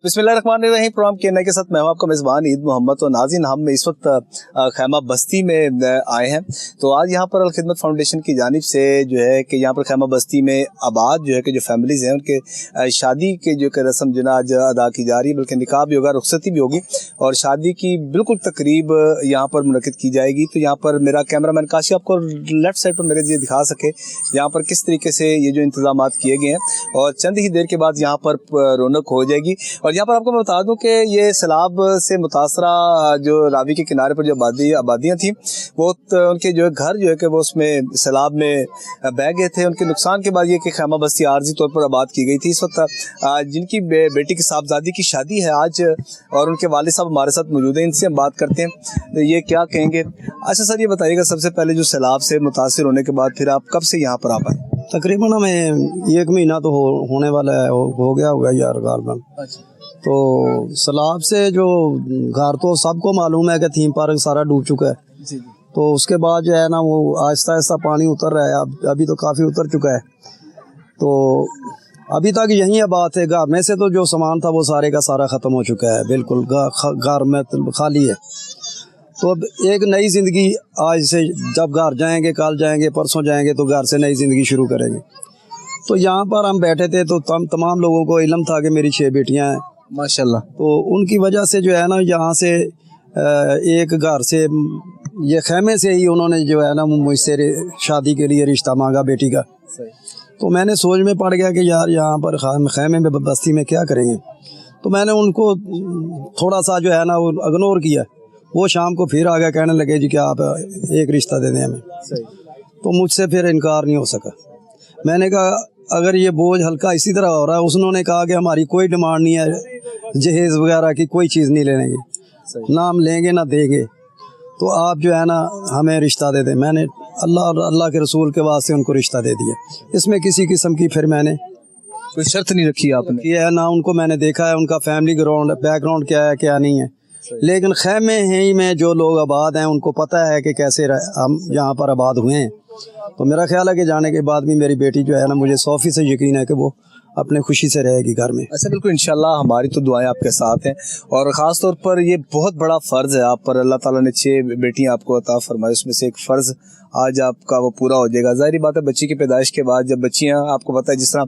बिस्मिल्लाहिर्रहमानिर्रहीम। प्रोग्राम के के साथ मैं हूं आपका मेज़बान ईद मोहम्मद। और नाज़रीन, हम इस वक्त खैमा बस्ती में आए हैं। तो आज यहाँ पर अल खिदमत फाउंडेशन की जानिब से जो है कि यहाँ पर खैमा बस्ती में आबाद जो है कि जो फैमिलीज़ हैं उनके शादी के जो रस्म जो आज अदा की जा रही है, बल्कि निकाह भी होगा, रुखसती भी होगी और शादी की बिल्कुल तकरीब यहाँ पर मुनक़िद की जाएगी। तो यहाँ पर मेरा कैमरामैन काशी आपको लेफ़्ट साइड पर मेरे लिए दिखा सके यहाँ पर किस तरीके से ये जो इंतज़ाम किए गए हैं और चंद ही देर के बाद यहाँ पर रौनक हो जाएगी। और यहाँ पर आपको मैं बता दूं कि ये सैलाब से मुतासरा जो रावी के किनारे पर जो आबादियाँ थी वो उनके जो घर जो है कि वो उसमें सैलाब में बह गए थे। उनके नुकसान के बाद ये कि खैमा बस्ती आर्जी तौर पर आबाद की गई थी। इस वक्त जिनकी बेटी की साहबजादी की शादी है आज और उनके वालिद साहब हमारे साथ मौजूद हैं, इनसे हम बात करते हैं तो ये क्या कहेंगे। अच्छा सर, ये बताइएगा सबसे पहले जो सैलाब से मुतासिर होने के बाद फिर आप कब से यहाँ पर आ पाए? तकरीबन हमें 1 महीना तो होने वाला है, हो गया होगा यार गालबन। अच्छा। तो सैलाब से जो घर तो सबको मालूम है कि थीम पार्क सारा डूब चुका है। जी। तो उसके बाद जो है ना वो आहिस्ता आहिस्ता पानी उतर रहा है, अभी तो काफ़ी उतर चुका है। तो अभी तक यही बात है, घर में से तो जो सामान था वो सारे का सारा ख़त्म हो चुका है, बिल्कुल घर में खाली है। तो अब एक नई ज़िंदगी आज से जब घर जाएंगे, कल जाएंगे, परसों जाएंगे तो घर से नई ज़िंदगी शुरू करेंगे। तो यहाँ पर हम बैठे थे तो तमाम लोगों को इल्म था कि मेरी 6 बेटियाँ हैं माशाल्लाह। तो उनकी वजह से जो है ना यहाँ से एक घर से ये खैमे से ही उन्होंने जो है ना मुझसे शादी के लिए रिश्ता मांगा बेटी का। तो मैंने सोच में पड़ गया कि यार यहाँ पर खैमे में बस्ती में क्या करेंगे। तो मैंने उनको थोड़ा सा जो है ना वो इग्नोर किया। वो शाम को फिर आ गया, कहने लगे जी क्या आप एक रिश्ता दे दें हमें। तो मुझसे फिर इनकार नहीं हो सका। मैंने कहा अगर ये बोझ हल्का इसी तरह हो रहा है, उन्होंने कहा कि हमारी कोई डिमांड नहीं है, जहेज़ वगैरह की कोई चीज़ नहीं लेंगे, ना हम लेंगे ना देंगे, तो आप जो है ना हमें रिश्ता दे दें। मैंने अल्लाह के रसूल के वास्ते उनको रिश्ता दे दिया। इसमें किसी किस्म की फिर मैंने कोई शर्त नहीं रखी आपने? किया है ना, उनको मैंने देखा है उनका फैमिली बैकग्राउंड क्या है क्या नहीं है। लेकिन खैमे ही में जो लोग आबाद हैं उनको पता है कि कैसे हम यहाँ पर आबाद हुए हैं। तो मेरा ख्याल है कि जाने के बाद भी मेरी बेटी जो है ना, मुझे 100% यकीन है कि वो अपने खुशी से रहेगी घर में। अच्छा, बिल्कुल इंशाल्लाह, हमारी तो दुआएं आपके साथ हैं। और ख़ास तौर पर ये बहुत बड़ा फ़र्ज़ है आप पर, अल्लाह ताला ने 6 बेटियां आपको अता फरमाई, उसमें से एक फ़र्ज़ आज आपका वो पूरा हो जाएगा। ज़ाहिर बात है बच्ची की पैदाइश के बाद जब बच्चियाँ, आपको पता है जिस तरह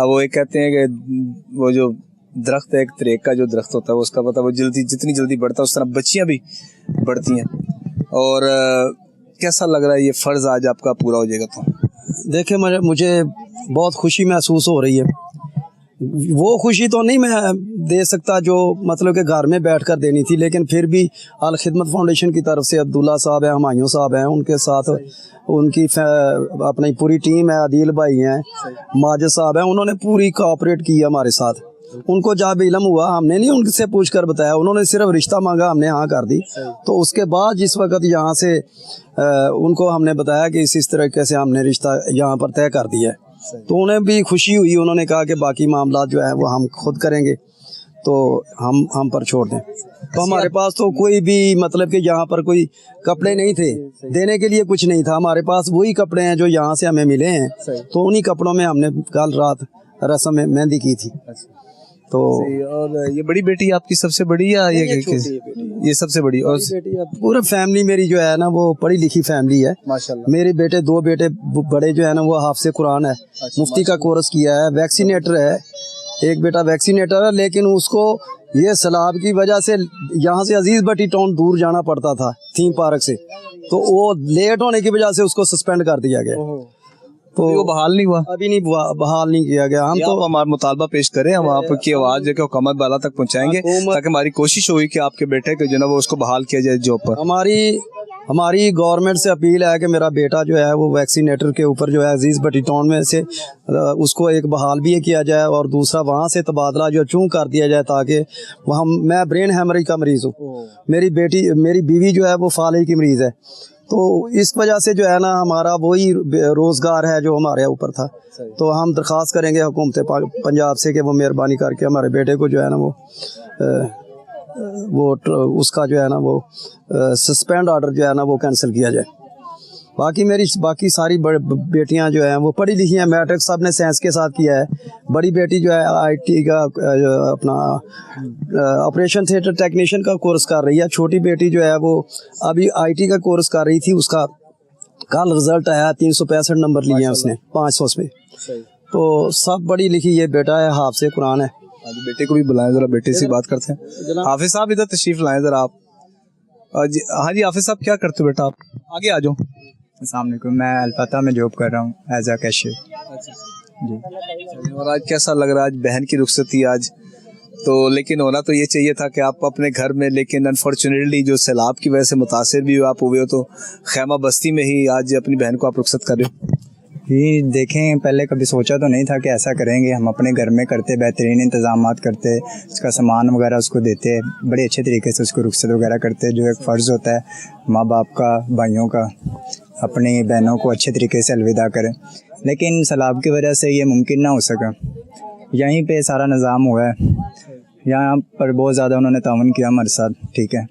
वो एक कहते हैं कि वो जो दरख्त है, एक तरेक का जो दरख्त होता है उसका पता वो जितनी जल्दी बढ़ता है उस तरह बच्चियाँ भी बढ़ती हैं। और कैसा लग रहा है ये फ़र्ज़ आज आपका पूरा हो जाएगा? तो देखिए मुझे बहुत खुशी महसूस हो रही है। वो खुशी तो नहीं मैं दे सकता जो मतलब कि घर में बैठकर देनी थी, लेकिन फिर भी अल खिदमत फाउंडेशन की तरफ से अब्दुल्ला साहब हैं, हुमायूं साहब हैं, उनके साथ उनकी अपनी पूरी टीम है, आदिल भाई हैं, माजिद साहब हैं, उन्होंने पूरी कोऑपरेट की हमारे साथ। उनको जब इल्म हुआ, हमने नहीं उनसे पूछ कर बताया, उन्होंने सिर्फ रिश्ता मांगा, हमने हाँ कर दी। तो उसके बाद जिस वक्त यहाँ से उनको हमने बताया कि इस तरीके से हमने रिश्ता यहाँ पर तय कर दिया है, तो उन्हें भी खुशी हुई। उन्होंने कहा कि बाकी मामला जो है वो हम खुद करेंगे, तो हम पर छोड़ दें। तो हमारे पास तो कोई भी मतलब कि यहाँ पर कोई कपड़े नहीं थे, देने के लिए कुछ नहीं था। हमारे पास वही कपड़े हैं जो यहाँ से हमें मिले हैं, तो उन्हीं कपड़ों में हमने कल रात रस्म में मेहंदी की थी। तो और ये बड़ी बेटी आपकी सबसे बड़ी या ये सबसे बड़ी? और पूरा फैमिली मेरी जो है ना वो पढ़ी लिखी फैमिली है माशाल्लाह। मेरे बेटे 2 बेटे बड़े जो है ना वो हाफिज़ कुरान है, मुफ्ती का कोर्स किया है, वैक्सीनेटर है, एक बेटा वैक्सीनेटर है। लेकिन उसको ये सैलाब की वजह से यहाँ से अजीज़ भट्टी टाउन दूर जाना पड़ता था थीम पार्क से, तो वो लेट होने की वजह से उसको सस्पेंड कर दिया गया। तो वो बहाल नहीं हुआ? अभी नहीं बहाल नहीं किया गया। हम तो हमारा मुतालबा पेश करें, हम आपकी आवाज़ जो है हुकूमत वाला तक पहुँचाएंगे ताकि हमारी कोशिश हुई कि आपके बेटे को जो ना वो उसको बहाल किया जाए जॉब पर। हमारी गवर्नमेंट से अपील है कि मेरा बेटा जो है वो वैक्सीनेटर के ऊपर जो है अजीज़ भट्टी टाउन में से उसको एक बहाल भी किया जाए और दूसरा वहाँ से तबादला जो चूँ कर दिया जाए, ताकि वहाँ मैं ब्रेन हैमरेज का मरीज़ हूँ, मेरी बीवी जो है वो फाले की मरीज़ है। तो इस वजह से जो है ना हमारा वही रोज़गार है जो हमारे ऊपर था। तो हम दरख्वास्त करेंगे हुकूमत पंजाब से कि वो मेहरबानी करके हमारे बेटे को जो है ना वो उसका जो है ना वो सस्पेंड ऑर्डर जो है ना वो कैंसिल किया जाए। باقی میری باقی ساری بیٹیاں جو ہیں وہ پڑھی لکھی ہیں. میٹرک سب نے سائنس کے ساتھ کیا ہے. بڑی بیٹی جو ہے IT کا اپنا آپریشن تھیٹر ٹیکنیشین کا کورس کر رہی ہے. چھوٹی بیٹی جو ہے وہ ابھی IT کا کورس کر رہی تھی. اس کا کل رزلٹ آیا, 365 نمبر لیے ہیں اس نے 500 میں. تو سب بڑی لکھی. یہ بیٹا ہے حافظ قرآن ہے. بیٹے کو بھی بلائیں ذرا, بیٹے سے بات کرتے ہیں. حافظ صاحب ادھر تشریف لائیں ذرا آپ. ہاں جی حافظ صاحب, کیا کرتے ہو بیٹا آپ؟ آگے آ جاؤ. السلام علیکم. میں الفتح میں جاب کر رہا ہوں ایز اے کیشیئر. جی. اور آج کیسا لگ رہا ہے؟ آج بہن کی رخصتی آج تو, لیکن ہونا تو یہ چاہیے تھا کہ آپ اپنے گھر میں, لیکن انفارچونیٹلی جو سیلاب کی وجہ سے متاثر بھی آپ ہوئے ہو, تو خیمہ بستی میں ہی آج اپنی بہن کو آپ رخصت کر رہے ہو. یہ دیکھیں, پہلے کبھی سوچا تو نہیں تھا کہ ایسا کریں گے. ہم اپنے گھر میں کرتے, بہترین انتظامات کرتے, اس کا سامان وغیرہ اس کو دیتے, بڑے اچھے طریقے سے اس کو رخصت وغیرہ کرتے, جو ایک فرض ہوتا ہے ماں باپ کا, بھائیوں کا, اپنی بہنوں کو اچھے طریقے سے الوداع کریں. لیکن سیلاب کی وجہ سے یہ ممکن نہ ہو سکا. یہیں پہ سارا نظام ہوا ہے. یہاں پر بہت زیادہ انہوں نے تعاون کیا ہمارے ساتھ. ٹھیک ہے,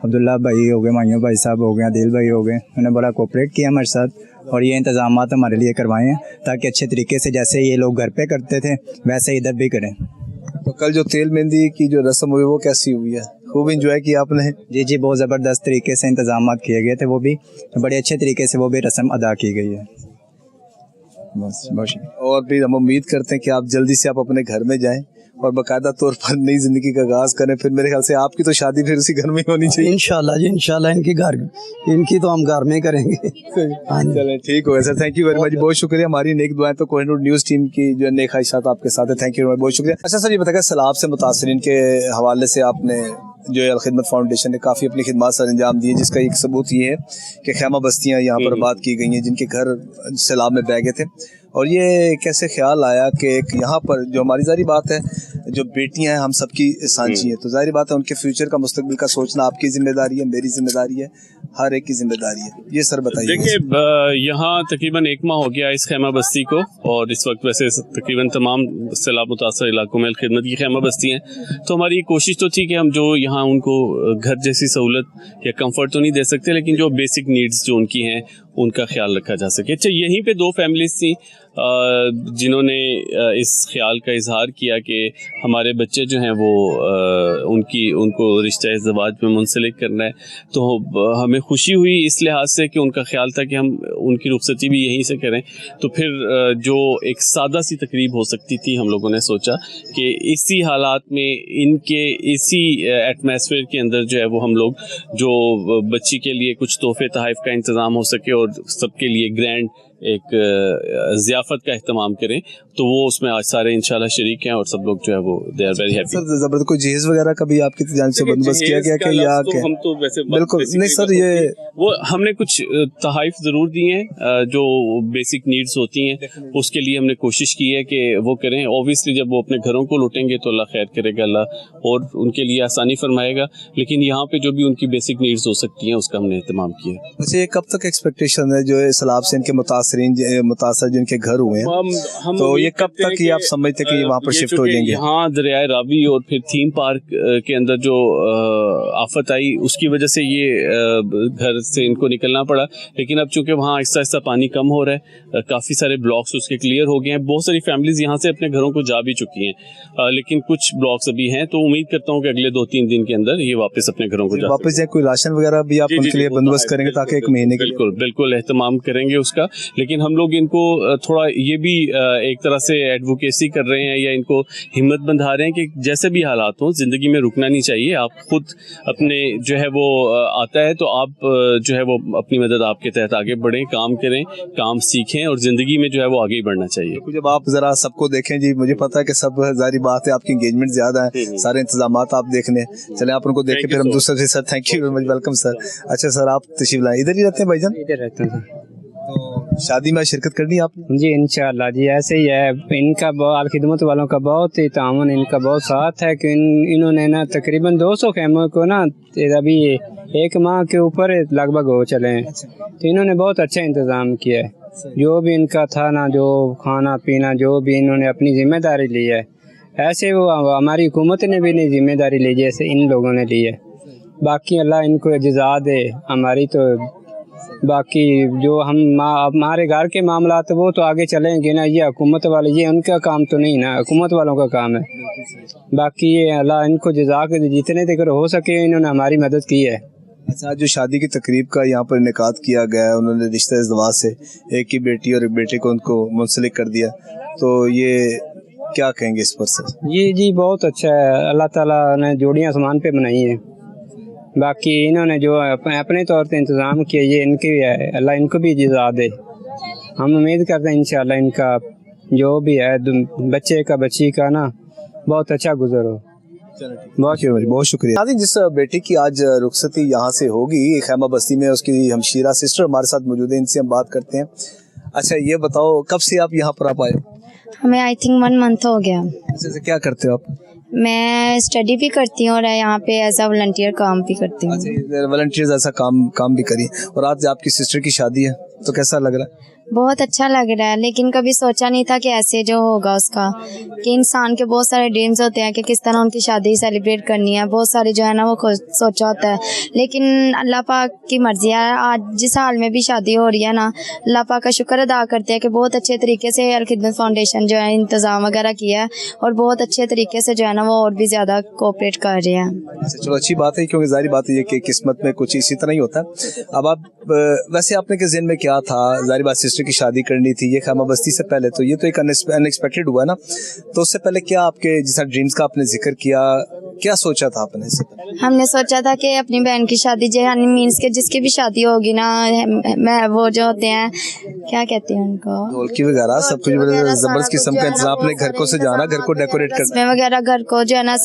عبداللہ بھائی ہو گئے, مائیوں بھائی صاحب ہو گئے, عادل بھائی ہو گئے, انہوں نے بڑا کوپریٹ کیا ہمارے ساتھ, اور یہ انتظامات ہمارے لیے کروائے ہیں تاکہ اچھے طریقے سے جیسے یہ لوگ گھر پہ کرتے تھے ویسے ادھر بھی کریں. تو کل جو تیل مہندی کی جو رسم ہوئی وہ کیسی ہوئی ہے؟ خوب انجوائے کیا آپ نے؟ جی بہت زبردست طریقے سے انتظامات کیے گئے تھے. وہ بھی بڑے اچھے طریقے سے وہ بھی رسم ادا کی گئی ہے. بس بہت شکریہ. اور بھی ہم امید کرتے ہیں کہ آپ جلدی سے آپ اپنے گھر میں جائیں اور باقاعدہ طور پر نئی زندگی کا آغاز کریں. پھر میرے خیال سے آپ کی تو شادی پھر اسی گھر میں ہی ہونی چاہیے. انشاءاللہ جی, انشاءاللہ ان کی تو ہم گھر میں کریں گے. چلیں ٹھیک ہو گیا سر, تھینک یو ویری مچ, بہت شکریہ. ہماری نیک دعائیں تو کوہ نور نیوز ٹیم کی جو نیک خواہشات آپ کے ساتھ ہے. تھینک یو, بہت شکریہ. اچھا سر, یہ بتائیے سیلاب سے متاثرین کے حوالے سے آپ نے جو ہے الخدمت فاؤنڈیشن نے کافی اپنی خدمات سر انجام دی ہے, جس کا ایک ثبوت یہ ہے کہ خیمہ بستیاں یہاں پر آباد کی گئی ہیں جن کے گھر سیلاب میں بہہ گئے تھے. اور یہ کیسے خیال آیا کہ یہاں پر جو ہماری ظاہری بات ہے, جو بیٹیاں ہیں ہم سب کی سانچی ہیں, تو ظاہری بات ہے ان کے فیوچر کا, مستقبل کا سوچنا آپ کی ذمہ داری ہے, میری ذمہ داری ہے, ہر ایک کی ذمہ داری ہے. یہ سر بتائیے. دیکھیے, یہاں تقریباً 1 ماہ ہو گیا اس خیمہ بستی کو, اور اس وقت ویسے تقریباً تمام سیلاب متاثر علاقوں میں الخدمت کی خیمہ بستی ہیں. تو ہماری کوشش تو تھی کہ ہم جو یہاں ان کو گھر جیسی سہولت یا کمفرٹ تو نہیں دے سکتے, لیکن جو بیسک نیڈز جو ان کی ہیں ان کا خیال رکھا جا سکے. اچھا, یہیں پہ 2 فیملیز تھیں جنہوں نے اس خیال کا اظہار کیا کہ ہمارے بچے جو ہیں وہ ان کو رشتہ زواج میں منسلک کرنا ہے. تو ہمیں خوشی ہوئی اس لحاظ سے کہ ان کا خیال تھا کہ ہم ان کی رخصتی بھی یہیں سے کریں. تو پھر جو ایک سادہ سی تقریب ہو سکتی تھی, ہم لوگوں نے سوچا کہ اسی حالات میں ان کے اسی ایٹماسفیئر کے اندر جو ہے وہ ہم لوگ جو بچی کے لیے کچھ تحفے تحائف کا انتظام ہو سکے اور سب کے لیے گرینڈ ایک ضیافت کا اہتمام کریں. تو وہ اس میں آج سارے انشاءاللہ شریک ہیں اور سب لوگ جو ہے وہ دے آر ویری ہیپی. سر زبردست کوئی جہیز وغیرہ کا بھی آپ کی جانب سے بندوبست کیا گیا کہ یا کہ ہم تو ویسے بالکل نہیں سر, یہ وہ ہم نے کچھ تحائف ضرور دیے ہیں جو بیسک نیڈز ہوتی ہیں, اس کے لیے ہم نے کوشش کی ہے کہ وہ کریں. اوبیسلی جب وہ اپنے گھروں کو لوٹیں گے تو اللہ خیر کرے گا, اللہ اور ان کے لیے آسانی فرمائے گا, لیکن یہاں پہ جو بھی ان کی بیسک نیڈز ہو سکتی ہیں اس کا ہم نے اہتمام کیا. اچھا, یہ کب تک ایکسپیکٹیشن ہے جو سیلاب سے ان کے متاثر جن کے گھر ہوئے ہیں, تو یہ کب تک یہ آپ سمجھتے کہ یہ وہاں پر شفٹ ہو جائیں گے؟ یہاں دریائے راوی اور پھر تھیم پارک کے اندر جو آفت آئی اس کی وجہ سے یہ گھر سے ان کو نکلنا پڑا, لیکن اب چونکہ وہاں آہستہ آہستہ پانی کم ہو رہا ہے, کافی سارے بلاکس اس کے کلیئر ہو گئے ہیں, بہت ساری فیملیز یہاں سے اپنے گھروں کو جا بھی چکی ہیں, لیکن کچھ بلاکس ابھی ہیں. تو امید کرتا ہوں کہ اگلے 2-3 دن کے اندر یہ واپس اپنے گھروں کو جا واپس جائیں. کوئی راشن وغیرہ بھی آپ ان کے لیے بندوبست کریں گے تاکہ 1 مہینے کے بالکل اہتمام کریں گے اس کا, لیکن ہم لوگ ان کو تھوڑا یہ بھی ایک طرح سے ایڈوکیسی کر رہے ہیں یا ان کو ہمت بندھا رہے ہیں کہ جیسے بھی حالات ہوں زندگی میں رکنا نہیں چاہیے. آپ خود اپنے جو ہے وہ آتا ہے تو آپ جو ہے وہ اپنی مدد آپ کے تحت آگے بڑھیں, کام کریں, کام سیکھیں, اور زندگی میں جو ہے وہ آگے ہی بڑھنا چاہیے. جب آپ ذرا سب کو دیکھیں جی, مجھے پتا ہے کہ سب ظاہری بات ہے آپ کی انگیجمنٹ زیادہ ہے, سارے انتظامات آپ دیکھ لیں, چلیں آپ ان کو دیکھیں پھر ہم دوسرے سے. Sir thank you very much, welcome sir. اچھا سر, آپ تشریف لائیں, ادھر ہی رہتے ہیں بھائی جان؟ ادھر رہتے ہیں. تو شادی میں شرکت کرنی ہے آپ نے؟ جی انشاءاللہ جی, ایسے ہی ہے. ان کا الخدمت والوں کا بہت ہی تعاون, ان کا بہت ساتھ ہے کہ انہوں نے نا تقریباً 200 خیموں کو نا ابھی 1 ماہ کے اوپر لگ بھگ ہو چلے ہیں, تو انہوں نے بہت اچھا انتظام کیا ہے. جو بھی ان کا تھا نا, جو کھانا پینا جو بھی انہوں نے اپنی ذمہ داری لی ہے, ایسے وہ ہماری حکومت نے بھی نہیں ذمہ داری لی جیسے ان لوگوں نے لی ہے. باقی اللہ ان کو جزا دے. ہماری تو बाकी जो हमारे घर के मामलात वो तो आगे चलेंगे ना, ये हुकूमत वाले, ये उनका काम तो नहीं ना, हुकूमत वालों का काम है। बाकी ये अल्लाह इनको जज़ा के जितने तक हो सके इन्होंने हमारी मदद की है। अच्छा, जो शादी की तकरीब का यहाँ पर इनेकाद किया गया है, उन्होंने रिश्ता इज़्दवाज से एक ही बेटी और एक बेटे को उनको मुंसलिक कर दिया, तो ये क्या कहेंगे इस पर सर? ये जी बहुत अच्छा है, अल्लाह ताला ने जोड़ियाँ आसमान पे बनाई हैं। बाकी इन्होंने जो अपने तौर पे इंतज़ाम किया ये इनके है, अल्लाह इनको भी जज़ा दे। हम उम्मीद करते हैं इंशाअल्लाह इनका जो भी है बच्चे का बच्ची का ना बहुत अच्छा गुजर हो। बहुत शुक्रिया। जिस बेटी की आज रुखसती यहाँ से होगी खैमा बस्ती में, उसकी हमशीरा सिस्टर हमारे साथ मौजूद है, इनसे हम बात करते हैं। अच्छा, ये बताओ कब से आप यहाँ पर आप आए? हमें आई थिंक 1 मंथ हो गया। अच्छा, क्या करते हो आप? मैं स्टडी भी करती हूँ और यहाँ पे एज अ वॉलंटियर काम भी करती हूँ। अच्छा, वॉलंटियर ऐसा काम भी करिए। और आज आपकी सिस्टर की शादी है, तो कैसा लग रहा है? बहुत अच्छा लग रहा है, लेकिन कभी सोचा नहीं था कि ऐसे जो होगा उसका, कि इंसान के बहुत सारे ड्रीम्स होते हैं कि किस तरह उनकी शादी सेलिब्रेट करनी है, बहुत सारी जो है ना वो सोचा होता है, लेकिन अल्लाह पाक की मर्जी है। आज जिस हाल में भी शादी हो रही है ना, अल्लाह पाक का शुक्र अदा करते हैं कि बहुत अच्छे तरीके से अल खिदमत फाउंडेशन जो है इंतज़ाम वगैरह किया है और बहुत अच्छे तरीके से जो है ना वो और भी ज़्यादा कोऑपरेट कर रहे हैं। चलो, अच्छी बात है, क्योंकि जाहिर बात है कि किस्मत में कुछ इसी तरह ही होता है। अब आप वैसे आपने के ज़हन में क्या था? जाहिर बात सिस्टर की शादी करनी थी, ये खैमा बस्ती से पहले, तो ये तो एक अनएक्सपेक्टेड हुआ ना, तो उससे पहले क्या आपके जैसा ड्रीम्स का आपने जिक्र किया, क्या सोचा था आपने इससे पहले? हमने सोचा था कि अपनी बहन की शादी जो है मीन्स के जिसकी भी शादी होगी ना, मैं वो जो होते हैं क्या कहते हैं उनको, ढोलकी वगैरह सब कुछ जबरदस्त किस्म का इंतजाम, अपने घर को सजाना, घर को डेकोरेट करना वगैरह, घर को जो है ना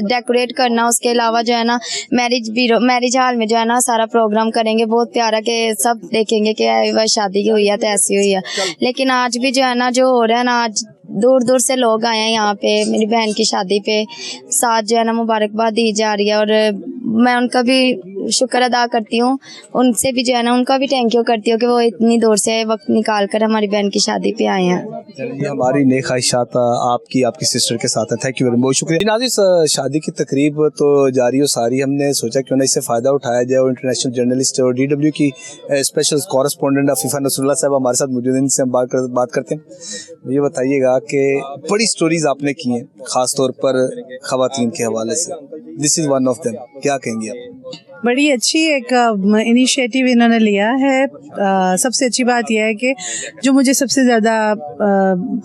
डेकोरेट करना। उसके अलावा जो है ना मैरिज हॉल में जो है ना सारा प्रोग्राम करेंगे, बहुत प्यारा के सब देखेंगे कि वह शादी हुई है तो ऐसी हुई है। लेकिन आज भी जो है ना जो हो रहा है ना, आज दूर दूर से लोग आए हैं यहाँ पे मेरी बहन की शादी पे, साथ जो है ना मुबारकबाद दी जा रही है और मैं उनका भी शुक्र अदा करती हूँ, उनसे भी जो है ना उनका भी थैंक यू करती हूँ कि वो इतनी दूर से वक्त निकाल कर हमारी बहन की शादी पे आए हैं। ये हमारी नेक ख्वाहिशात आपकी सिस्टर के साथ है। थैंक यू वेरी मच, बहुत शुक्रिया। नाज़रीन, शादी की तकरीब तो जारी और सारी, हमने सोचा क्यों ना इससे फ़ायदा उठाया जाए और इंटरनेशनल जर्नलिस्ट और DW की स्पेशल कॉरेस्पॉन्डेंट अफीफा नसरुल्लाह साहब हमारे साथ मौजूद हैं, इनसे हम बात करते हैं। ये बताइएगा कि बड़ी स्टोरीज आपने की हैं, ख़ास तौर पर ख़वातीन के हवाले से, this is one of them, क्या कहेंगे आप? बड़ी अच्छी एक इनिशिएटिव इन्होंने लिया है। सबसे अच्छी बात यह है कि जो मुझे सबसे ज़्यादा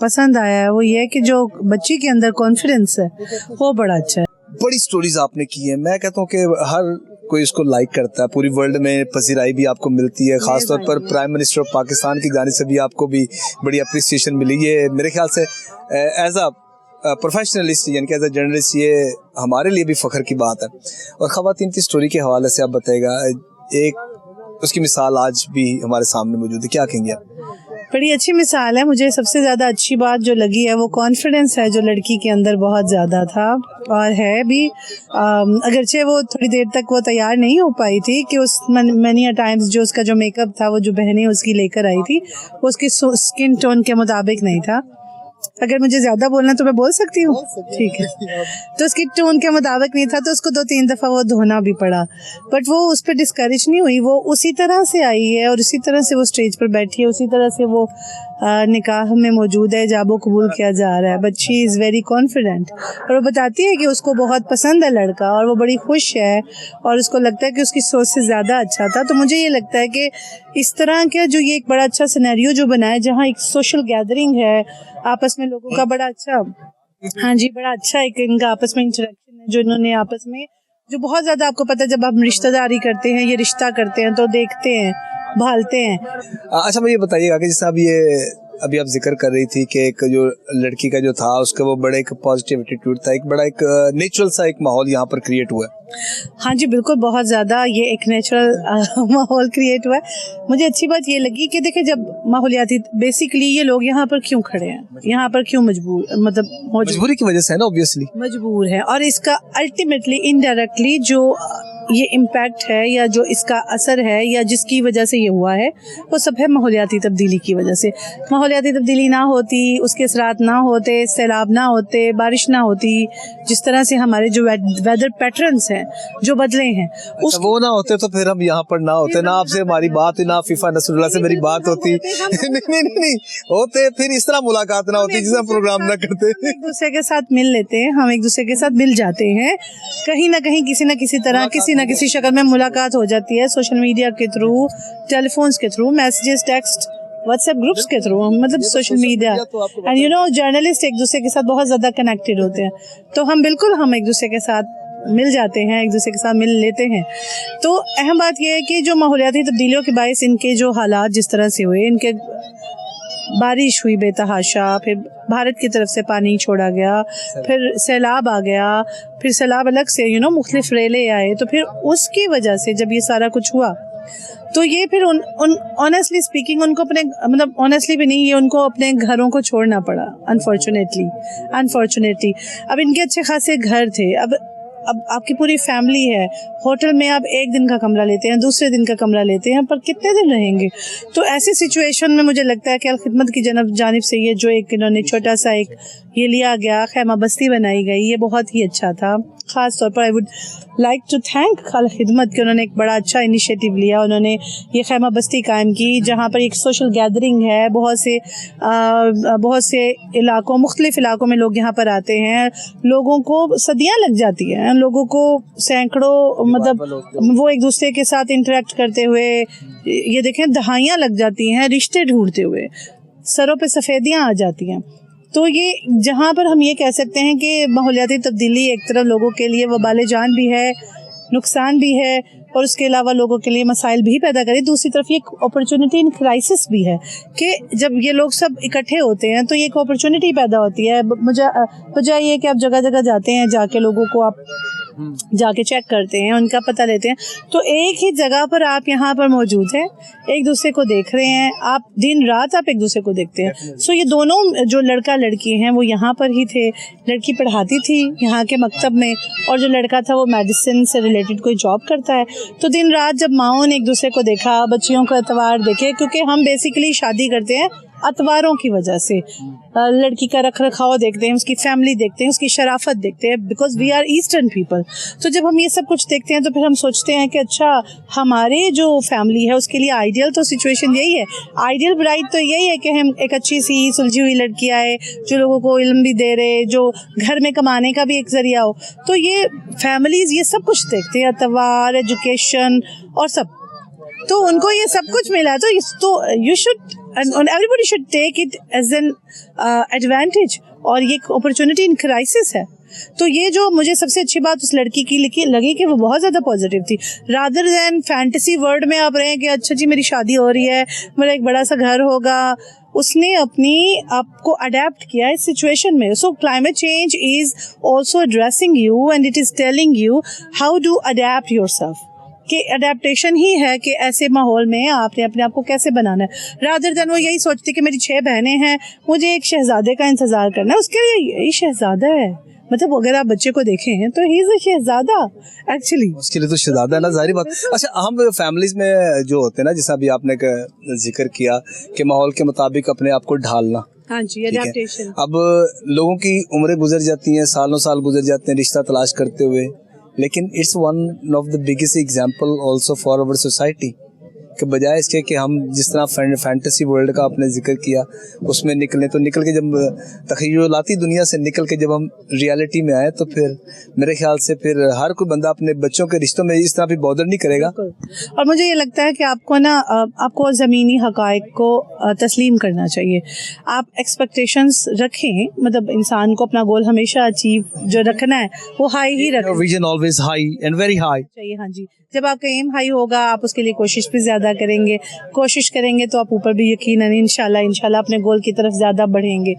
पसंद आया है वो ये है कि जो बच्ची के अंदर कॉन्फिडेंस है वो बड़ा अच्छा है। बड़ी स्टोरीज आपने की है, मैं कहता हूँ कि हर कोई इसको लाइक करता है, पूरी वर्ल्ड में पसीराई भी आपको मिलती है, खास तौर पर प्राइम मिनिस्टर ऑफ पाकिस्तान की जानिब से भी आपको भी बड़ी अप्रिसिएशन मिली। ये मेरे ख्याल से एज अ प्रोफेशनलिस्ट यानी कि एज अ जर्नलिस्ट ये हमारे लिए भी फ़ख्र की बात है। और ख़वातीन की स्टोरी के हवाले से आप बताइएगा, एक उसकी मिसाल आज भी हमारे सामने मौजूद है, क्या कहेंगे आप? बड़ी अच्छी मिसाल है। मुझे सबसे ज़्यादा अच्छी बात जो लगी है वो कॉन्फिडेंस है जो लड़की के अंदर बहुत ज़्यादा था और है भी। अगरचे वो थोड़ी देर तक वो तैयार नहीं हो पाई थी कि उस मैनी टाइम्स जो उसका जो मेकअप था वो जो बहनें उसकी लेकर आई थी वो उसकी स्किन टोन के मुताबिक नहीं था। अगर मुझे ज़्यादा बोलना तो मैं बोल सकती हूँ, ठीक है? तो उसकी टोन के मुताबिक नहीं था तो उसको 2-3 दफ़ा वो धोना भी पड़ा, बट वो उस पर डिस्करेज नहीं हुई, वो उसी तरह से आई है और उसी तरह से वो स्टेज पर बैठी है, उसी तरह से वो निकाह में मौजूद है, जाबो कबूल किया जा रहा है। But she is very confident और वो बताती है कि उसको बहुत पसंद है लड़का और वो बड़ी खुश है और उसको लगता है कि उसकी सोच से ज़्यादा अच्छा था। तो मुझे ये लगता है कि इस तरह का जो ये एक बड़ा अच्छा सिनेरियो जो बना है, जहाँ एक सोशल गैदरिंग है आपस में लोगों का, बड़ा अच्छा, हाँ जी, बड़ा अच्छा एक इनका आपस में इंटरेक्शन है जो इन्होंने आपस में, जो बहुत ज़्यादा आपको पता है जब हम रिश्तेदारी करते हैं, ये रिश्ता करते हैं तो देखते हैं, भालते हैं। अच्छा, मुझे बताइएगा कि जैसे अब ये अभी आप जिक्र कर रही थी कि एक जो लड़की का जो था उसका वो बड़ा एक पॉजिटिव एटीट्यूड था, एक बड़ा एक नेचुरल सा एक माहौल यहाँ पर क्रिएट हुआ है। हाँ जी, बिल्कुल, बहुत ज़्यादा ये एक नेचुरल माहौल क्रिएट हुआ है। मुझे अच्छी बात ये लगी कि देखिए जब माहौलियाती, बेसिकली ये लोग यहाँ पर क्यों खड़े हैं, यहाँ पर क्यों मजबूरी की वजह से है ना, ऑब्वियसली मजबूर है। और इसका अल्टीमेटली इनडायरेक्टली जो یہ امپیکٹ ہے یا جو اس کا اثر ہے یا جس کی وجہ سے یہ ہوا ہے وہ سب ہے ماحولیاتی تبدیلی کی وجہ سے. ماحولیاتی تبدیلی نہ ہوتی, اس کے اثرات نہ ہوتے, سیلاب نہ ہوتے, بارش نہ ہوتی, جس طرح سے ہمارے جو ویدر پیٹرنس ہیں جو بدلے ہیں وہ نہ ہوتے تو پھر ہم یہاں پر نہ ہوتے, نہ آپ سے ہماری بات, نہ فیفا نصر اللہ سے میری بات ہوتی, نہیں ہوتے, پھر اس طرح ملاقات نہ ہوتی جسے ہم پروگرام نہ کرتے. ایک دوسرے کے ساتھ مل لیتے ہیں, ہم ایک دوسرے کے ساتھ مل جاتے ہیں, کہیں نہ کہیں کسی نہ کسی طرح کسی نہ کسی شکل میں ملاقات ہو جاتی ہے, سوشل میڈیا کے تھرو, ٹیلی فونس کے through, messages, text, WhatsApp groups کے تھرو, مطلب social media. And you know journalist ایک دوسرے کے ساتھ بہت زیادہ کنیکٹڈ ہوتے ہیں, تو ہم ایک دوسرے کے ساتھ مل جاتے ہیں, ایک دوسرے کے ساتھ مل لیتے ہیں. تو اہم بات یہ ہے کہ جو ماحولیاتی تبدیلیوں کے باعث ان کے جو حالات جس طرح سے ہوئے, ان کے بارش ہوئی بے تحاشا, پھر بھارت کی طرف سے پانی چھوڑا گیا, پھر سیلاب آ گیا, پھر سیلاب الگ سے مختلف ریلے آئے, تو پھر اس کی وجہ سے جب یہ سارا کچھ ہوا تو یہ پھر آنیسٹلی اسپیکنگ ان کو اپنے, مطلب آنیسٹلی بھی نہیں, یہ ان کو اپنے گھروں کو چھوڑنا پڑا انفارچونیٹلی. اب ان کے اچھے خاصے گھر تھے, اب آپ کی پوری فیملی ہے, ہوٹل میں آپ ایک دن کا کمرہ لیتے ہیں, دوسرے دن کا کمرہ لیتے ہیں, پر کتنے دن رہیں گے؟ تو ایسی سچویشن میں مجھے لگتا ہے کہ الخدمت کی جانب سے یہ جو ایک انہوں نے چھوٹا سا ایک یہ لیا گیا, خیمہ بستی بنائی گئی, یہ بہت ہی اچھا تھا. خاص طور پر I would like to thank Alkhidmat کہ انہوں نے ایک بڑا اچھا انیشیٹو لیا, انہوں نے یہ خیمہ بستی قائم کی جہاں پر ایک سوشل گیدرنگ ہے, بہت سے علاقوں, مختلف علاقوں میں لوگ یہاں پر آتے ہیں, لوگوں کو صدیاں لگ جاتی ہیں, لوگوں کو سینکڑوں, مطلب وہ ایک دوسرے کے ساتھ انٹریکٹ کرتے ہوئے, یہ دیکھیں دہائیاں لگ جاتی ہیں رشتے ڈھونڈتے ہوئے, سروں پہ سفیدیاں آ جاتی ہیں. تو یہ جہاں پر ہم یہ کہہ سکتے ہیں کہ ماحولیاتی تبدیلی ایک طرف لوگوں کے لیے وبال جان بھی ہے, نقصان بھی ہے, اور اس کے علاوہ لوگوں کے لیے مسائل بھی پیدا کرے, دوسری طرف یہ ایک اپرچونٹی ان کرائسس بھی ہے کہ جب یہ لوگ سب اکٹھے ہوتے ہیں تو یہ ایک اپرچونٹی پیدا ہوتی ہے. بجائے یہ کہ آپ جگہ جگہ جاتے ہیں, جا کے لوگوں کو آپ جا کے چیک کرتے ہیں, ان کا پتہ لیتے ہیں, تو ایک ہی جگہ پر آپ یہاں پر موجود ہیں, ایک دوسرے کو دیکھ رہے ہیں, آپ دن رات آپ ایک دوسرے کو دیکھتے ہیں. سو یہ دونوں جو لڑکا لڑکی ہیں وہ یہاں پر ہی تھے, لڑکی پڑھاتی تھی یہاں کے مکتب میں, اور جو لڑکا تھا وہ میڈیسن سے ریلیٹڈ کوئی جاب کرتا ہے. تو دن رات جب ماؤں نے ایک دوسرے کو دیکھا, بچیوں کا اتوار دیکھے, کیونکہ ہم بیسیکلی شادی کرتے ہیں اتواروں کی وجہ سے, لڑکی کا رکھ رکھاؤ دیکھتے ہیں, اس کی فیملی دیکھتے ہیں, اس کی شرافت دیکھتے ہیں, because we are eastern people. تو جب ہم یہ سب کچھ دیکھتے ہیں تو پھر ہم سوچتے ہیں کہ اچھا ہمارے جو فیملی ہے اس کے لیے آئیڈیل تو سچویشن یہی ہے, آئیڈیل برائڈ تو یہی ہے کہ ہم ایک اچھی سی سلجھی ہوئی لڑکی آئے جو لوگوں کو علم بھی دے رہے, جو گھر میں کمانے کا بھی ایک ذریعہ ہو. تو یہ فیملیز یہ سب کچھ دیکھتے ہیں, اتوار, ایجوکیشن اور سب, تو ان کو یہ سب کچھ ملا. تو you should and everybody should take it as an advantage, اور یہ ایک اپرچونٹی ان کرائسس ہے. تو یہ جو مجھے سب سے اچھی بات اس لڑکی کی لگی کہ وہ بہت زیادہ پازیٹیو تھی, رادر دین فینٹیسی ورلڈ میں آپ رہے ہیں کہ اچھا جی میری شادی ہو رہی ہے, میرا ایک بڑا سا گھر ہوگا. اس نے اپنی آپ کو اڈیپٹ کیا اس سچویشن میں. So climate change is also addressing you and it is telling you how do adapt yourself, کہ اڈیپٹیشن ہی ہے کہ ایسے ماحول میں آپ نے اپنے آپ کو کیسے بنانا ہے. رادر دین وہ یہی سوچتی کہ میری 6 بہنیں ہیں, مجھے ایک شہزادے کا انتظار کرنا ہے, اس کے لیے یہی شہزادہ ہے. مطلب اگر آپ بچے کو دیکھیں ہیں تو ہی از اے شہزادہ, ایکچولی اس کے لیے تو شہزادہ ہے نا, ظاہری بات. اچھا ہم فیملیز میں جو ہوتے ہیں نا, جیسا بھی آپ نے ذکر کیا کہ ماحول کے مطابق اپنے آپ کو ڈھالنا, ہاں جی, اڈیپٹیشن. اب لوگوں کی عمریں گزر جاتی ہیں, سالوں سال گزر جاتے ہیں رشتہ تلاش کرتے ہوئے, لیکن it's one of the biggest example also for over society, کہ بجائے اس کے کہ ہم جس طرح فینٹیسی ورلڈ کا آپ نے ذکر کیا اس میں نکلیں, تو نکل کے جب تخیلاتی دنیا سے نکل کے جب ہم ریالٹی میں آئے تو پھر میرے خیال سے پھر ہر کوئی بندہ اپنے بچوں کے رشتوں میں اس طرح بھی بودر نہیں کرے گا. اور مجھے یہ لگتا ہے کہ آپ کو نا, آپ کو زمینی حقائق کو تسلیم کرنا چاہیے. آپ ایکسپیکٹیشنز رکھیں, مطلب انسان کو اپنا گول ہمیشہ اچیو جو رکھنا ہے وہ ہائی ہی رکھیں, vision always high and very high چاہیے. ہاں جی, جب آپ کا ایم ہائی ہوگا آپ اس کے لیے کوشش بھی زیادہ کوشش کریں گے تو آپ اوپر بھی یقیناً انشاءاللہ اپنے گول کی طرف زیادہ بڑھیں گے.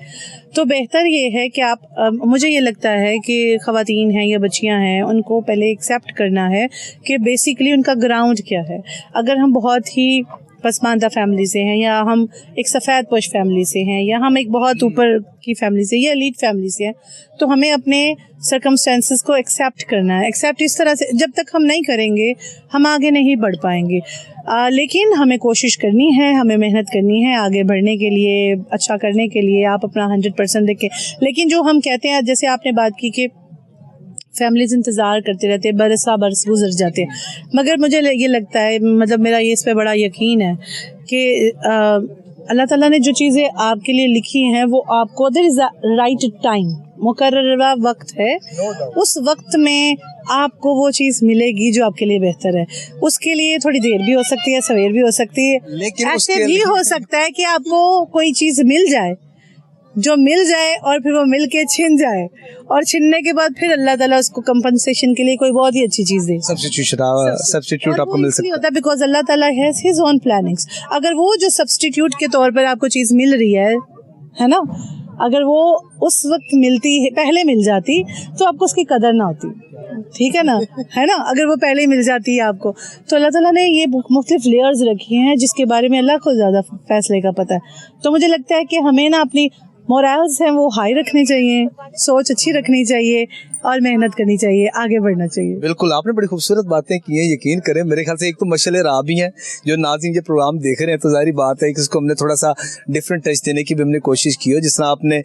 تو بہتر یہ ہے کہ آپ, مجھے یہ لگتا ہے کہ خواتین ہیں یا بچیاں ہیں, ان کو پہلے ایکسیپٹ کرنا ہے کہ بیسیکلی ان کا گراؤنڈ کیا ہے. اگر ہم بہت ہی पसमानदा फैमिली से हैं, या हम एक सफ़ेद पोश फैमिली से हैं, या हम एक बहुत ऊपर की फैमिली से या एलीट फैमिली से हैं, तो हमें अपने सर्कमस्टेंसेस को एक्सेप्ट करना है। एक्सेप्ट इस तरह से जब तक हम नहीं करेंगे हम आगे नहीं बढ़ पाएंगे। लेकिन हमें कोशिश करनी है, हमें मेहनत करनी है आगे बढ़ने के लिए, अच्छा करने के लिए। आप अपना 100% देखें। लेकिन जो हम कहते हैं, जैसे आपने बात की कि फैमिलीज इंतज़ार करते रहते हैं, बरस गुजर जाते हैं, मगर मुझे ये लगता है, मतलब मेरा ये इस पे बड़ा यकीन है कि अल्लाह ताला ने जो चीज़ें आपके लिए लिखी हैं वो आपको, there is a right time, मुकर्ररा वक्त है, उस वक्त में आपको वो चीज़ मिलेगी जो आपके लिए बेहतर है। उसके लिए थोड़ी देर भी हो सकती है, सवेर भी हो सकती है, लेकिन ऐसे भी हो सकता है कि आपको कोई चीज़ मिल जाए, जो मिल जाए और फिर वो मिल के छिन जाए, और छिनने के बाद फिर अल्लाह ताला उसको कंपनसेशन के लिए कोई बहुत ही अच्छी चीज़ दे। सब्स्टिट्यूट आपको मिल सकता होता है बिकॉज अल्लाह ताला हैज हिज ओन प्लानिंग्स। अगर वो जो सब्स्टिट्यूट के तौर पर आपको चीज़ मिल रही है ना, अगर वो उस वक्त मिलती है, पहले मिल जाती, तो आपको उसकी कदर ना होती, ठीक है ना, है ना। अगर वो पहले मिल जाती है आपको, तो अल्लाह ताला ने ये मुख्तलिफ लेयर्स रखी हैं जिसके बारे में अल्लाह को ज़्यादा फैसले का पता है। तो मुझे लगता है कि हमें ना अपनी मोरल्स हैं वो हाई रखनी चाहिए, सोच अच्छी रखनी चाहिए और मेहनत करनी चाहिए, आगे बढ़ना चाहिए। बिल्कुल, आपने बड़ी खूबसूरत बातें की हैं। यकीन करें, मेरे ख्याल से एक तो मशाल राह भी हैं, जो नाज़रीन ये प्रोग्राम देख रहे हैं, तो जाहिर बात है कि इसको हमने थोड़ा सा डिफरेंट टच देने की भी हमने कोशिश की हो। जिस तरह आपने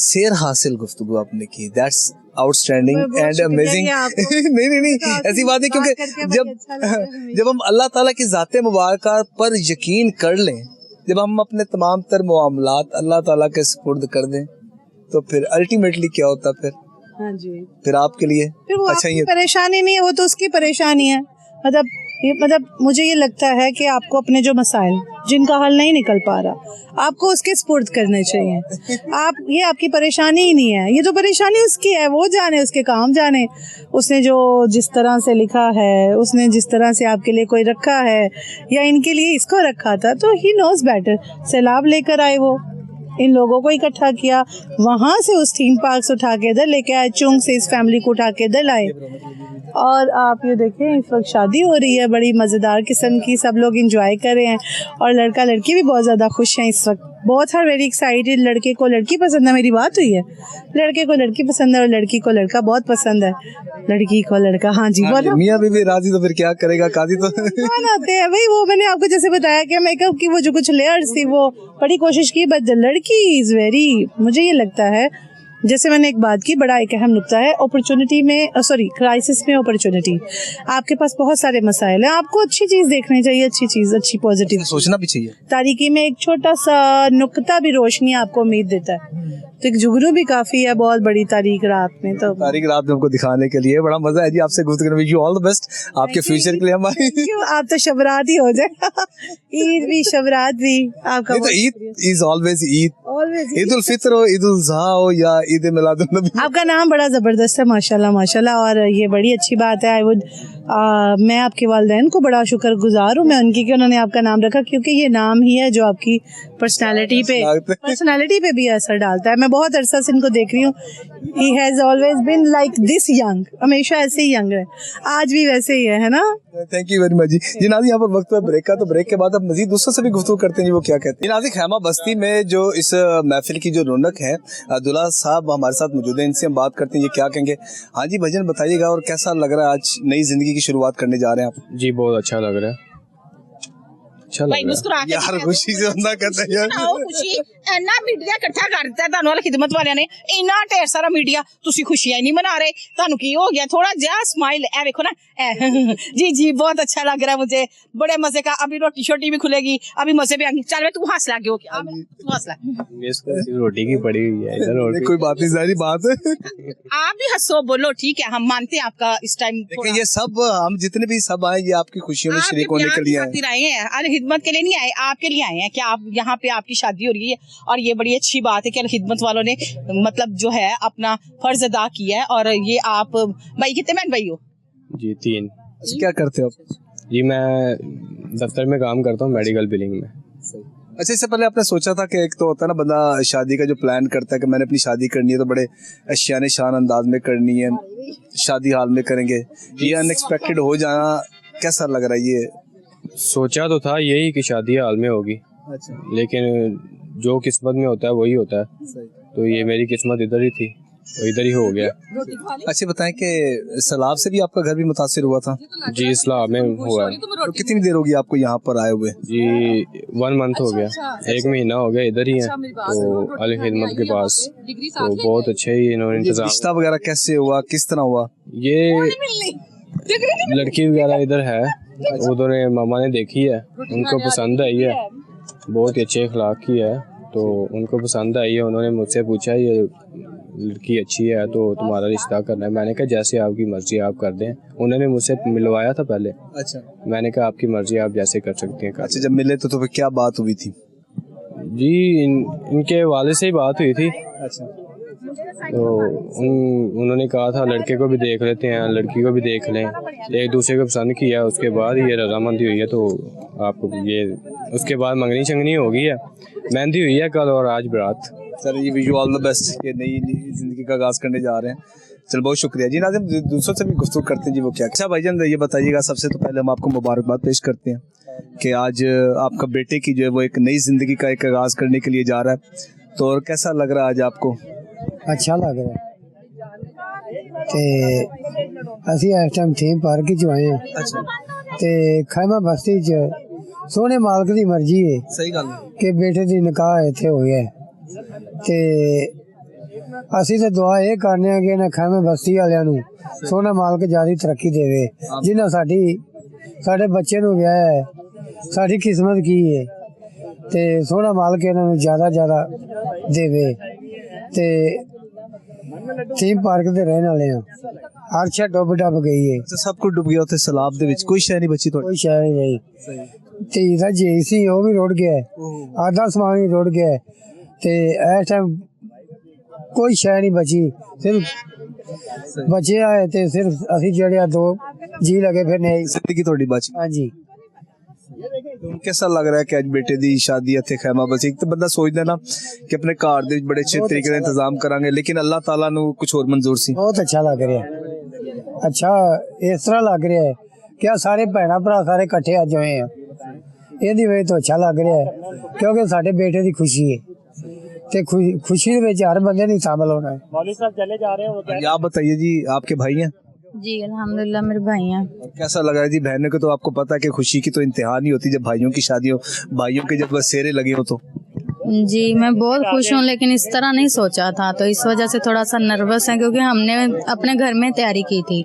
शेर हासिल गुफ्तगू आपने की, दैट्स आउटस्टैंडिंग एंड अमेजिंग। नहीं, ऐसी बात है, क्योंकि जब हम अल्लाह ताला की ज़ात मुबारक पर यकीन कर लें, जब हम अपने तमाम तर मामलात अल्लाह ताला के सुपुर्द कर दें, तो फिर अल्टीमेटली क्या होता फिर? हाँ जी, फिर आपके लिए फिर वो अच्छा, ये परेशानी नहीं है, वो तो उसकी परेशानी है। मतलब मुझे ये लगता है कि आपको अपने जो मसाइल जिनका हल नहीं निकल पा रहा, आपको उसके सुपुर्द करने चाहिए। ये आपकी परेशानी ही नहीं है, ये तो परेशानी उसकी है, वो जाने, उसके काम जाने, उसने जो जिस तरह से लिखा है, उसने जिस तरह से आपके लिए कोई रखा है या इनके लिए इसको रखा था, तो ही नोज बेटर। सैलाब लेकर आए, वो इन लोगों को इकट्ठा किया, वहाँ से उस थीम पार्क से उठा के इधर लेके आए, चुंग से इस फैमिली को उठा के इधर लाए, और आप ये देखें इस वक्त शादी हो रही है बड़ी मज़ेदार किस्म की, सब लोग इंजॉय कर रहे हैं, और लड़का लड़की भी बहुत ज़्यादा खुश हैं इस वक्त, बहुत आर वेरी एक्साइटेड। लड़के को लड़की पसंद है, मेरी बात हुई है, लड़के को लड़की पसंद है और लड़की को लड़का बहुत पसंद है, लड़की को लड़का। हाँ जी, बोलो। मियाँ बीवी राजी तो फिर क्या करेगा, काजी तो आते हैं भाई। वो मैंने आपको जैसे बताया कि मेकअप की वो जो कुछ लेयर्स थी वो बड़ी कोशिश की, बट लड़की इज़ वेरी, मुझे ये लगता है, जैसे मैंने एक बात की, बड़ा एक अहम नुक्ता है अपॉर्चुनिटी में, क्राइसिस में अपॉर्चुनिटी। आपके पास बहुत सारे मसाइल हैं, आपको अच्छी चीज़ देखनी चाहिए, अच्छी चीज़, अच्छी पॉजिटिव सोचना भी चाहिए। तारीकी में एक छोटा सा नुक्ता भी रोशनी आपको उम्मीद देता है, तो एक जुगनू भी काफ़ी है बहुत बड़ी तारीख रात में। तो तारीख रात में हमको दिखाने के लिए बड़ा मजा है जी आपसे गुफ्तगू करने में। यू ऑल द बेस्ट आपके फ्यूचर के लिए हमारी। आप तो शबरात ही हो जाए, ईद भी शबरात भी आपका। तो ईद इज ऑलवेज ईद, ईद उल फित्र हो, ईद उल ज़हा हो या ईद मिलादुन नबी। आपका नाम बड़ा ज़बरदस्त है, माशाल्लाह माशाल्लाह, और ये बड़ी अच्छी बात है। मैं आपके वालिदैन को बड़ा शुक्रगुजार हूँ मैं उनकी कि उन्होंने आपका नाम रखा, क्योंकि ये नाम ही है जो आपकी पर्सनालिटी पे भी असर डालता है। मैं बहुत अरसा से इनको देख रही हूँ, he has always been like this young, हमेशा ऐसे ही यंग है, आज भी वैसे ही है ना। थैंक यू वेरी मच जी। जी नाज़रीन, यहाँ पर वक्त है ब्रेक का, तो ब्रेक के बाद अब मजीद दोस्तों से भी गुफ्तगू करते हैं जी, वो क्या कहते हैं। नाज़रीन, खैमा बस्ती में जो इस महफिल की जो रौनक है, दुल्हा साहब हमारे साथ मौजूद हैं, इनसे हम बात करते हैं, ये क्या कहेंगे। हाँ जी भजन बताइएगा, और कैसा लग रहा है आज नई जिंदगी की शुरुआत करने जा रहे हैं आप? जी बहुत अच्छा लग रहा है, अच्छा लग रहा है यार, खुशी से बंदा कहता है यार, खुशी ਇੰਨਾ ਮੀਡੀਆ ਇਕੱਠਾ ਕਰ ਦਿੱਤਾ ਤੁਹਾਨੂੰ ਵਾਲਾ ਖਿਦਮਤ ਵਾਲਿਆਂ ਨੇ, ਇੰਨਾ ਢੇਰ ਸਾਰਾ ਮੀਡੀਆ, ਤੁਸੀਂ ਖੁਸ਼ੀਆਂ ਹੀ ਨਹੀਂ ਮਨਾ ਰਹੇ, ਤੁਹਾਨੂੰ ਕੀ ਹੋ ਗਿਆ? ਥੋੜਾ ਜਿਹਾ ਸਮਾइल, ए देखो ना, जी जी बहुत अच्छा लग रहा है मुझे, बड़े मजे का। अभी रोटी छोटी भी खुलेगी, अभी मजे भी आएंगे। चल मैं तू हंस लगे हो, तू हंस लगे, रोटी की पड़ी हुई है इधर, और कोई बात नहीं, सारी बात है। आप भी हंसो, बोलो, ठीक है, हम मानते हैं आपका इस टाइम। देखिए, ये सब हम जितने भी सब आए, ये आपकी खुशियों में शरीक होने के लिए आए हैं, अल खिदमत के लिए नहीं आए, आपके लिए आए हैं कि आप यहाँ पे आपकी शादी हो रही है, और ये बड़ी अच्छी बात है कि अल खिदमत वालों ने मतलब जो है अपना फर्ज अदा किया है। और ये आप भाई कितने बहन भाई हो? जी 3। क्या करते हो आप? जी मैं दफ्तर में काम करता हूँ, मेडिकल बिलिंग में। अच्छा, इससे पहले आपने सोचा था कि एक तो होता है ना बंदा शादी का जो प्लान करता है कि मैंने अपनी शादी करनी है तो बड़े शान शान अंदाज में करनी है, शादी हाल में करेंगे, ये अनएक्सपेक्टेड हो जाना कैसा लग रहा है? ये सोचा तो था यही कि शादी हाल में होगी, अच्छा लेकिन जो किस्मत में होता है वही होता है। सही। तो ये मेरी किस्मत इधर ही थी, तो इधर ही हो गया। अच्छा बताएं कि सैलाब से भी आपका घर भी मुतासिर हुआ था? जी इस्लाम में हुआ है तो कितनी देर होगी आपको यहाँ पर आए हुए? जी 1 मंथ हो गया, 1 महीना हो गया इधर ही है तो अल खिदमत के पास। तो बहुत अच्छे ही इन्होंने ये इंतजाम। रिश्ता वगैरह कैसे हुआ, किस तरह हुआ? ये लड़की वगैरह इधर है, उधर मामा ने देखी है, उनको पसंद आई है, बहुत ही अच्छे अखलाक की है, तो उनको पसंद आई है। उन्होंने मुझसे पूछा ये लड़की अच्छी है तो तुम्हारा रिश्ता करना है। मैंने कहा जैसे आपकी मर्जी आप कर दें। उन्होंने मुझसे मिलवाया था पहले, अच्छा मैंने कहा आपकी मर्जी आप जैसे कर सकते हैं कर। अच्छा जब मिले तो फिर क्या बात हुई थी? जी इनके वाले से ही बात हुई थी, अच्छा तो उन्होंने कहा था लड़के को भी देख लेते हैं, लड़की को भी देख लें, एक दूसरे को पसंद किया, उसके बाद ये रजामंदी हुई है। तो आपको ये उसके बाद मंगनी शंगनी हो गई है, मेहंदी हुई है कल और आज बारात। सर ये wish you all the best कि नई जिंदगी का आगाज करने जा रहे हैं। चल बहुत शुक्रिया जी। नाज़िम दूसरों से भी गुफ्तगू करते हैं जी वो क्या। अच्छा भाईजान ये बताइएगा, सबसे तो पहले हम आपको मुबारकबाद पेश करते हैं कि आज आपका बेटे की जो है वो एक नई जिंदगी का एक आगाज करने के लिए जा रहा है, तो और कैसा लग रहा है आज आपको? अच्छा लग रहा है ਤੇ ਅਸੀਂ ਇਸ ਟਾਈਮ ਥੀਮ ਪਾਰਕ 'ਚ ਆਏ ਹਾਂ अच्छा ਤੇ ਖੈਮਾ ਬਸਤੀ 'ਚ ਸੋਹਣੇ ਮਾਲਕ ਦੀ ਮਰਜ਼ੀ ਹੈ सही गल है। ਕਿ ਬੇਟੇ ਦੀ ਨਿਕਾਹ ਇੱਥੇ ਹੋ ਗਿਆ ਤੇ ਅਸੀਂ ਤਾਂ ਦੁਆ ਇਹ ਕਰਨੇ ਆ ਕਿ ਇਹਨਾਂ ਖੈਮਾ ਬਸਤੀ ਵਾਲਿਆਂ ਨੂੰ ਸੋਹਣਾ ਮਾਲਕ ਜਿਆਦਾ ਤਰੱਕੀ ਦੇਵੇ, ਜਿਨ੍ਹਾਂ ਸਾਡੇ ਬੱਚੇ ਨੂੰ ਵਿਆਹਿਆ ਹੈ, ਸਾਡੀ ਕਿਸਮਤ ਕੀ ਹੈ ਤੇ ਸੋਹਣਾ ਮਾਲਕ ਇਹਨਾਂ ਨੂੰ ਜ਼ਿਆਦਾ ਦੇਵੇ। ਤੇ ਥੀਮ ਪਾਰਕ ਦੇ ਰਹਿਣ ਵਾਲੇ ਆ, ਅਰਸ਼ਾ ਡੁੱਬ ਗਈ ਹੈ, अच्छा सब कुछ डूब गया ਉੱਥੇ ਸਲਾਬ ਦੇ ਵਿੱਚ, ਕੋਈ ਸ਼ੈ ਨਹੀਂ ਬਚੀ ਤੁਹਾਡੀ? ਕੋਈ ਸ਼ੈ ਨਹੀਂ ਰਹੀ। ਧੀ ਦਾ ਜੇ ਸੀ ਉਹ ਵੀ ਰੁੜ ਗਿਆ, ਆਧਾ ਸਮਾਨ ਹੀ ਰੁੜ ਗਿਆ ਤੇ ਇਸ ਟਾਈਮ ਕੋਈ ਸ਼ੈ ਨਹੀਂ ਬਚੀ, ਸਿਰਫ ਬਚਿਆ ਹੈ ਤੇ ਸਿਰਫ ਅਸੀਂ ਜਿਹੜੇ ਆ 2 ਜੀ ਲਗੇ ਫਿਰ ਨੇ। ਜ਼ਿੰਦਗੀ ਤੁਹਾਡੀ ਬਚ ਗਈ। ਹਾਂਜੀ ਹੁਣ ਕਿਹਦਾ ਲੱਗ ਰਿਹਾ ਕਿ ਅੱਜ ਬੇਟੇ ਦੀ ਸ਼ਾਦੀ ਇੱਥੇ ਖੈਮਾ ਬਸੀ? ਇੱਕ ਤਾਂ ਬੰਦਾ ਸੋਚਦਾ ਨਾ ਕਿ ਆਪਣੇ ਘਰ ਦੇ ਵਿੱਚ ਬੜੇ ਅੱਛੇ ਤਰੀਕੇ ਨਾਲ ਇੰਤਜ਼ਾਮ ਕਰਾਂਗੇ, ਲੇਕਿਨ ਅੱਲਾਹ ਤਾਲਾ ਨੂੰ ਕੁਝ ਹੋਰ ਮਨਜ਼ੂਰ ਸੀ। ਬਹੁਤ ਅੱਛਾ ਲੱਗ ਰਿਹਾ, ਅੱਛਾ ਇਸ ਤਰ੍ਹਾਂ ਲੱਗ ਰਿਹਾ ਹੈ ਕਿ ਆ ਸਾਰੇ ਭੈਣਾਂ ਭਰਾ ਸਾਰੇ ਇਕੱਠੇ ਅੱਜ ਹੋਏ ਆ, ਇਹਦੀ ਵਜ੍ਹਾ ਤੋਂ ਅੱਛਾ ਲੱਗ ਰਿਹਾ ਹੈ ਕਿਉਂਕਿ ਸਾਡੇ ਬੇਟੇ ਦੀ ਖੁਸ਼ੀ ਹੈ ਤੇ ਖੁਸ਼ੀ ਦੇ ਵਿੱਚ ਹਰ ਬੰਦੇ ਨੇ ਸ਼ਾਮਲ ਹੋਣਾ है। मौलवी साहब चले जा रहे हैं, आप बताइए जी, आपके भाई हैं? जी अल्हम्दुलिल्लाह मेरे भाई हैं। कैसा लग रहा है जी? बहनों को तो आपको पता है कि खुशी की तो इंतहा नहीं होती जब भाइयों की शादी हो, भाइयों के जब सेरे लगे हो तो। जी मैं बहुत खुश हूँ, लेकिन इस तरह नहीं सोचा था, तो इस वजह से थोड़ा सा नर्वस है क्योंकि हमने अपने घर में तैयारी की थी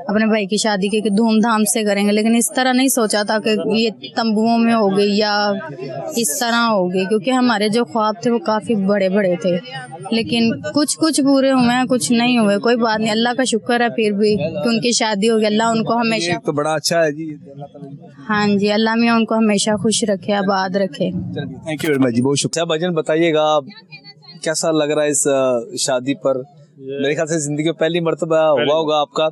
अपने भाई की शादी की कि धूमधाम से करेंगे, लेकिन इस तरह नहीं सोचा था कि ये तंबुओं में हो गई या इस तरह हो गई, क्योंकि हमारे जो ख्वाब थे वो काफ़ी बड़े बड़े थे, लेकिन कुछ पूरे हुए हैं, कुछ नहीं हुए। कोई बात नहीं, अल्लाह का शुक्र है फिर भी कि उनकी शादी हो गई। अल्लाह उनको हमेशा, तो बड़ा अच्छा है जी। हाँ जी, अल्लाह में उनको हमेशा खुश रखे, आबाद रखे। थैंक यू वेरी मच जी, बहुत शुक्रिया। भजन बताइएगा कैसा लग रहा है इस शादी पर? मेरे ख्याल से जिंदगी में पहली मर्तबा हुआ होगा आपका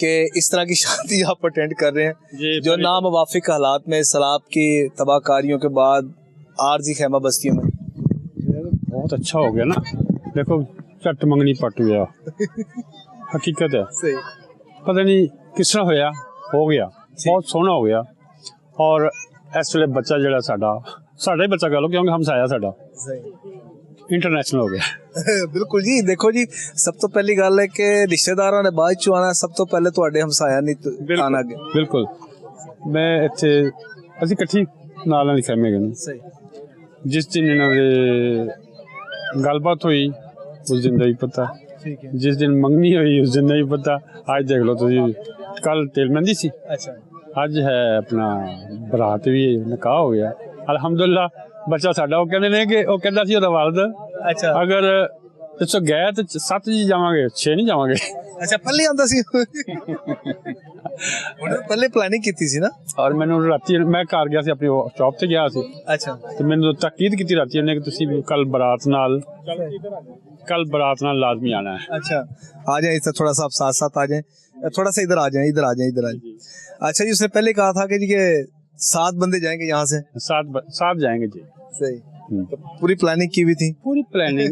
कि इस तरह की शादी आप अटेंड कर रहे हैं जो नामुवाफिक हालात में सैलाब की तबाहकारियों के बाद आरजी खैमा बस्तियों में। बहुत अच्छा हो गया ना, देखो झट मंगनी पट गया, हकीकत है। पता नहीं किस तरह होया, हो गया, बहुत सोहना हो गया। और इस वे बच्चा जो साडा ही बच्चा कह लो क्योंकि हमसाया साडा इंटरनेशनल हो गया। बिल्कुल जी, देखो जी सब तो पहली गल है कि रिश्तेदारों ने बाद चो आना, सब तो पहले तुहाडे हमसाया नहीं आना गया। बिल्कुल, मैं इत्थे असीं इकट्ठी नाल नहीं खैमे गए, जिस दिन इन्हां दे गलबात हुई उस दिन नहीं पता, जिस दिन मंगनी हुई उस दिन नहीं पता। आज देख लो तुसीं, कल तेल मेहंदी सी, आज है अपना बरात भी, निकाह हो गया अल्हम्दुलिल्लाह। बच्चा साडा वो कहंदे ने कि वो कहंदा सी ओहदा वालिद, अच्छा अगर पिछों गए तो 7 जी जावांगे 6 नहीं जावांगे। अच्छा पहले आंदा सी पहले प्लानिंग कीती सी ना। और मैनू राती मैं घर गया सी, अपनी शॉप ते गया सी। अच्छा तो मैनू ताकीद कीती राती ने कि तुसीं कल बारात नाल लाजमी आना है। अच्छा आ जाए, इस थोड़ा सा आप साथ साथ आ जाए, थोड़ा सा इधर आ जाए, इधर आ जाए, इधर आ जाए। अच्छा जी, उसने पहले कहा था कि जी के 7 बंदे जाएंगे यहाँ से, 7 जाएंगे जी। सही, तो पूरी प्लानिंग की हुई थी? पूरी प्लानिंग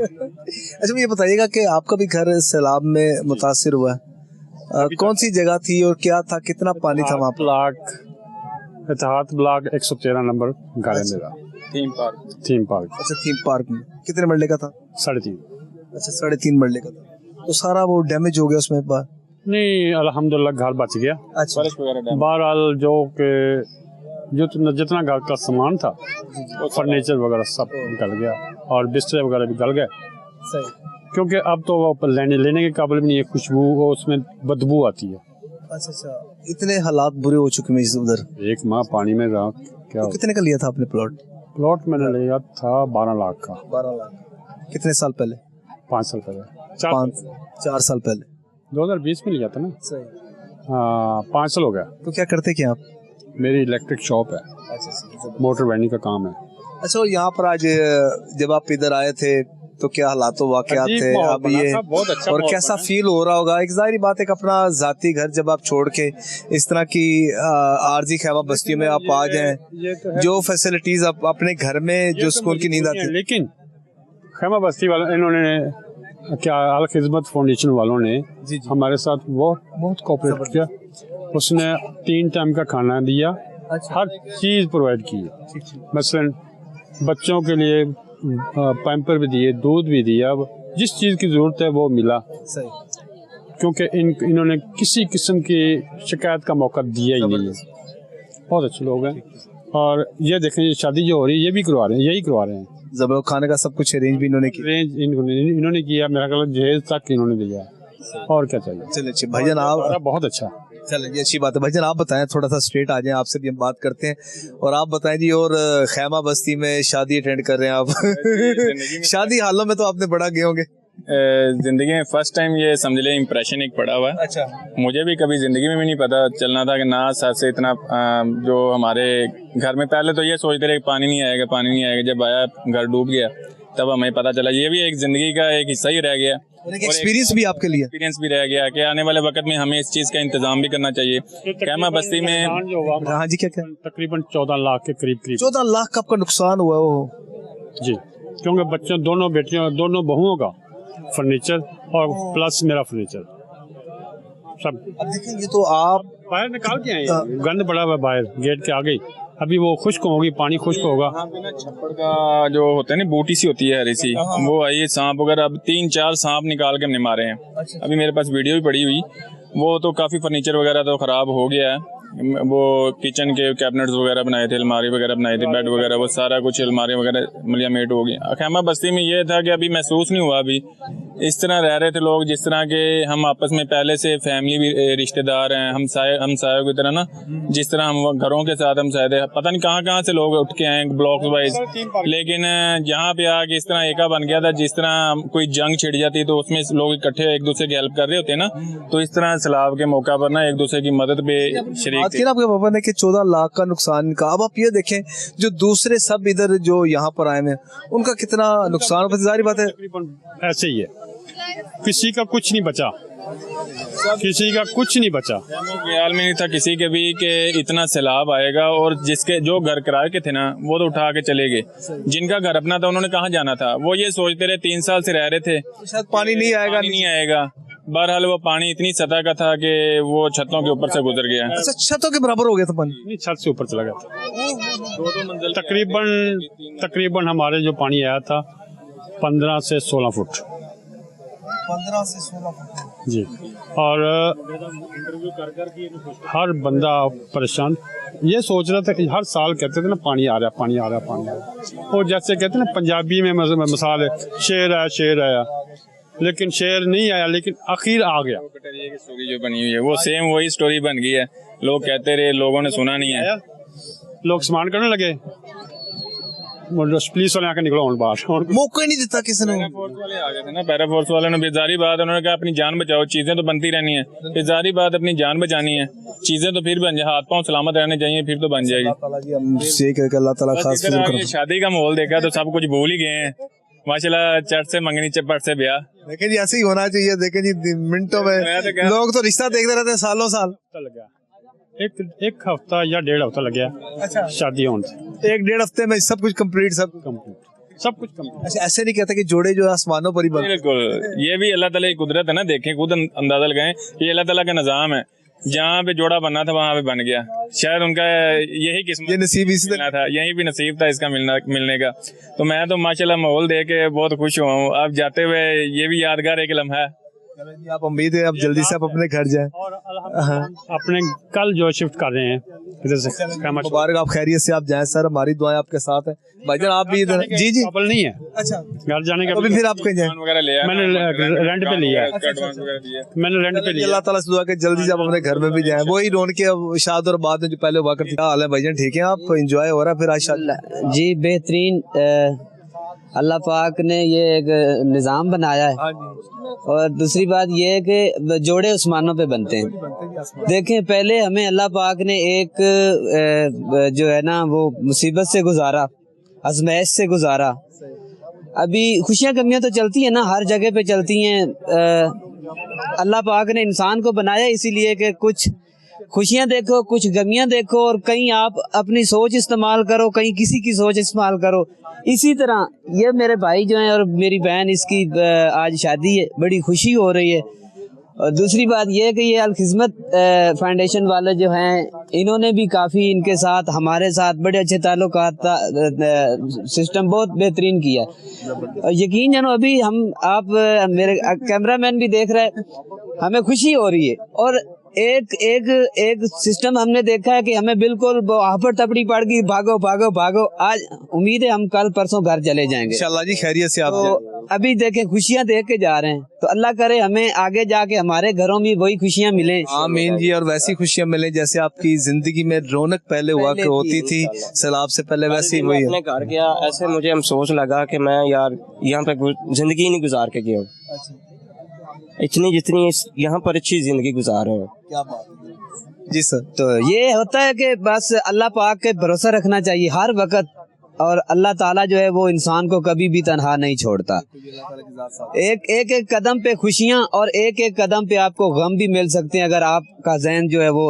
अच्छा ये बताइएगा कि आपका भी घर सैलाब में मुतासिर हुआ है, कौन सी जगह थी और क्या था, कितना पानी था वहाँ? इतिहाद ब्लॉक 113 नंबर घर है मेरा। Theme park. अच्छा, थीम पार्क में कितने मरले का था? 3.5। अच्छा, 3.5 मरले का था। तो सारा वो डैमेज हो गया उसमें बार? नहीं, अल्हम्दुलिल्लाह घर बच गया। अच्छा, बहरहाल जो कि जितना घर का सामान था, फर्नीचर वगैरह सब निकल गया और बिस्तर वगैरह भी गल गए। सही। क्योंकि अब तो वो लेने के काबिल भी नहीं है, खुशबू वो उसमें बदबू आती है। अच्छा, इतने हालात बुरे हो चुके हैं उधर। 1 माह पानी में रहा। क्या तो कितने का लिया था आपने प्लॉट? प्लॉट मैंने लिया था 12 लाख का। 12 लाख। कितने साल पहले? 5 साल पहले। 4 साल पहले। 2020 में लिया था ना। सही। हाँ, 5 साल हो गया। तो क्या करते क्या आप? मेरी इलेक्ट्रिक शॉप है। अच्छा, मोटर वेंडिंग का काम है। अच्छा, और यहाँ पर आज जब आप इधर आए थे तो क्या हालात वाक़यात थे अब ये, और कैसा फील हो रहा होगा? एक जाहिर बात है कि अपना ज़ाती घर जब आप छोड़ के इस तरह की आरजी खैमा बस्तियों में आप आ जाएं, जो फैसिलिटीज़ आप अपने घर में जो सुकून की नींद आती है। लेकिन खैमा बस्ती वालों इन्होंने क्या अल खिदमत फाउंडेशन वालों ने हमारे साथ बहुत कोऑपरेट किया। उसने 3 टाइम का खाना दिया, हर चीज़ प्रोवाइड की। मसलन बच्चों के लिए पैम्पर भी दिए, दूध भी दिया, जिस चीज़ की ज़रूरत है वो मिला। सही। क्योंकि इन्होंने किसी किस्म की शिकायत का मौका दिया ही नहीं है। बहुत अच्छे लोग हैं। और ये देखें, ये शादी जो हो रही है ये भी करवा रहे हैं, यही करवा रहे हैं। ज़बह खाने का सब कुछ अरेंज भी इन्होंने किया। इन्होंने किया, मेरा ख्याल जहेज तक इन्होंने दिया। और क्या चाहिए? चलिए अच्छी भाईजान, आप बहुत अच्छा। चलिए अच्छी बात है। भाईजान आप बताएं, थोड़ा सा स्ट्रेट आ जाएं, आपसे भी हम बात करते हैं। और आप बताएं जी, और खैमा बस्ती में शादी अटेंड कर रहे हैं आप शादी हालों में तो आपने बड़ा गए होंगे। जिंदगी में फर्स्ट टाइम ये समझ ले इम्प्रेशन एक पड़ा हुआ है। अच्छा। मुझे भी कभी जिंदगी में भी नहीं पता चलना था कि ना साथ से इतना जो हमारे घर में पहले तो ये सोचते रहे पानी नहीं आएगा। जब आया घर डूब गया तब हमें पता चला ये भी एक जिंदगी का एक हिस्सा ही रह गया। और एक एक्सपीरियंस भी आपके लिए रह गया कि आने वाले वक्त में हमें इस चीज़ का इंतजाम भी करना चाहिए। खैमा बस्ती में हाँ जी, क्या तकरीबन 14 लाख के करीब 14 लाख का आपका नुकसान हुआ हो जी। क्योंकि बच्चों, दोनों बेटियों, दोनों बहुओं का फर्नीचर और प्लस मेरा फर्नीचर सब। अब देखिए, ये तो आप बाहर निकाल के आए, गंद पड़ा हुआ बाहर गेट के आगे। अभी वो खुश्क होगी, पानी खुश्क होगा। छप्पड़ का जो होता है ना, बूटी सी होती है हरी सी, वो आई सांप वगैरह। अब 3-4 सांप निकाल के हमने मारे हैं। अभी मेरे पास वीडियो भी पड़ी हुई। वो तो काफ़ी फर्नीचर वगैरह तो ख़राब हो गया है। वो किचन के कैबिनेट्स वगैरह बनाए थे, अलमारी वगैरह बनाए थे, बेड वगैरह, वो सारा कुछ अलमारी वगैरह मलियामेट हो गई। खैमा बस्ती में ये था कि अभी महसूस नहीं हुआ अभी इस तरह रह रहे थे लोग जिस तरह के हम आपस में पहले से फैमिली भी रिश्तेदार हैं, हमसायों की तरह ना, जिस तरह हम घरों के साथ हमसाए थे। पता नहीं कहाँ से लोग उठ के आए ब्लॉक वाइज, लेकिन यहाँ पे आके इस तरह एका बन गया था। जिस तरह कोई जंग छिड़ जाती तो उसमें लोग इकट्ठे एक दूसरे की हेल्प कर रहे होते ना, तो इस तरह सैलाब के मौका पर ना एक दूसरे की मदद पे शरीक थे। आपके पापा ने कि 14 लाख का नुकसान का। अब आप ये देखें, जो दूसरे सब इधर जो यहाँ पर आए हैं उनका कितना नुकसान, जाहिर बात है ऐसे ही है। किसी का कुछ नहीं बचा, किसी का कुछ नहीं बचा। ख्याल में नहीं था किसी के भी कि इतना सैलाब आएगा। और जिसके जो घर किराए के थे ना, वो तो उठा के चले गए। जिनका घर अपना था उन्होंने कहाँ जाना था? वो ये सोचते रहे, 3 साल से रह रहे थे शायद पानी नहीं आएगा। बहरहाल वो पानी इतनी सतह का था कि वो छतों के ऊपर से गुजर गया। अच्छा, छतों के बराबर हो गया था पानी? नहीं, छत से ऊपर चला गया था। तकरीबन हमारे जो पानी आया था 15 से 16 फुट 15 से 16 फुट जी। और हर बंदा परेशान ये सोच रहा था कि हर साल कहते थे ना पानी आ रहा। और जैसे कहते हैं ना पंजाबी में मिसाल है, शेर आया, लेकिन शेर नहीं आया, लेकिन आखिर आ गया। स्टोरी जो बनी हुई है वो सेम वही स्टोरी बन गई है। लोग कहते रहे, लोगों ने सुना नहीं है। लोग स्मार्ट करने लगे, पुलिस वाले आके निकलो बाहर, मौका ही नहीं देता किसी ने। फोर्स वाले आ गए थे ना, पैरा फोर्स वाले ने बेजारी बात, उन्होंने कहा अपनी जान बचाओ, चीजें तो बनती रहनी है। बेजारी बात अपनी जान बचानी है, चीजें तो फिर बन जाए, हाथ पांव सलामत रहने चाहिए, फिर तो बन जाएगी। शादी का माहौल देखा तो सब कुछ भूल ही गए हैं माशाल्लाह। चर्च से मंगनी, चपट से ब्याह। देखें जी, ऐसे ही होना चाहिए। देखें जी, मिनटों में लोग तो रिश्ता देखते रहते हैं सालों साल। एक हफ्ता या 1.5 हफ्ता लग गया। अच्छा, शादी होने से 1-1.5 हफ्ते में सब कुछ कंप्लीट। अच्छा, ऐसे नहीं कहता कि जोड़े जो आसमानों पर ही बने। बिल्कुल, ये भी अल्लाह ताला की कुदरत है ना। देखें, खुद अंदाजा लगाएं, ये अल्लाह ताला का निजाम है। جہاں پہ جوڑا بننا تھا وہاں پہ بن گیا. شاید ان کا یہی قسمت یہ نصیب اسی ملنا تھا, یہیں بھی نصیب تھا اس کا ملنے کا. تو میں تو ماشاءاللہ ماحول دیکھ کے بہت خوش ہوا ہوں. اب جاتے ہوئے یہ بھی یادگار ایک لمحہ ہے. آپ امید ہے اب جلدی سے آپ اپنے گھر جائیں. اپنے کل جو شفٹ کر رہے ہیں ادھر سے. مبارک, آپ خیریت سے آپ جائیں سر, ہماری دعائیں آپ کے ساتھ ہیں. بھائی جان آپ بھی ادھر. جی جی قبل نہیں ہے. اچھا, گھر جانے کا پھر آپ کہیں جائیں. وغیرہ لیا میں نے رینٹ پہ لیا ہے. میں نے رینٹ پہ لیا. اللہ تعالیٰ سے دعا کہ جلدی سے آپ اپنے گھر میں بھی جائیں. وہی رون کے شاد اور بعد میں جو پہلے ہوا کرتی. کیا حال ہے بھائی جان, ٹھیک ہے آپ؟ انجوائے ہو رہا ہے پھر آج شادی؟ جی بہترین. اللہ پاک نے یہ ایک نظام بنایا ہے, اور دوسری بات یہ ہے کہ جوڑے عثمانوں پہ بنتے ہیں. دیکھیں پہلے ہمیں اللہ پاک نے ایک جو ہے نا وہ مصیبت سے گزارا, آزمائش سے گزارا. ابھی خوشیاں کمیاں تو چلتی ہیں نا, ہر جگہ پہ چلتی ہیں. اللہ پاک نے انسان کو بنایا اسی لیے کہ کچھ خوشیاں دیکھو, کچھ غمیاں دیکھو, اور کہیں آپ اپنی سوچ استعمال کرو, کہیں کسی کی سوچ استعمال کرو. اسی طرح یہ میرے بھائی جو ہیں اور میری بہن, اس کی آج شادی ہے, بڑی خوشی ہو رہی ہے. اور دوسری بات یہ ہے کہ یہ الخدمت فاؤنڈیشن والے جو ہیں انہوں نے بھی کافی ان کے ساتھ ہمارے ساتھ بڑے اچھے تعلقات, سسٹم بہت بہترین کیا. یقین جانو ابھی آپ میرے کیمرہ مین بھی دیکھ رہے, ہمیں خوشی ہو رہی ہے. اور ایک سسٹم ہم نے دیکھا ہے کہ ہمیں بالکل آپڑ تپڑی پڑ گئی, بھاگو بھاگو بھاگو. آج امید ہے ہم کل پرسوں گھر چلے جائیں گے انشاءاللہ. جی خیریت سے آپ ابھی دیکھیں خوشیاں دیکھ کے جا رہے ہیں, تو اللہ کرے ہمیں آگے جا کے ہمارے گھروں میں وہی خوشیاں ملیں. آمین جی. اور ویسی خوشیاں ملیں جیسے آپ کی زندگی میں رونق پہلے ہوا کہ ہوتی تھی سیلاب سے پہلے, ویسی وہی اپنے گھر گیا, ایسے مجھے افسوس لگا کہ میں یار یہاں پہ زندگی نہیں گزار کے گیا ہوں اتنی جتنی یہاں پر اچھی زندگی گزار رہے ہیں. کیا بات. جی سر. تو یہ ہوتا ہے کہ بس اللہ پاک کے بھروسہ رکھنا چاہیے ہر وقت, اور اللہ تعالیٰ جو ہے وہ انسان کو کبھی بھی تنہا نہیں چھوڑتا. ایک قدم پہ خوشیاں اور ایک قدم پہ آپ کو غم بھی مل سکتے ہیں اگر آپ کا ذہن جو ہے وہ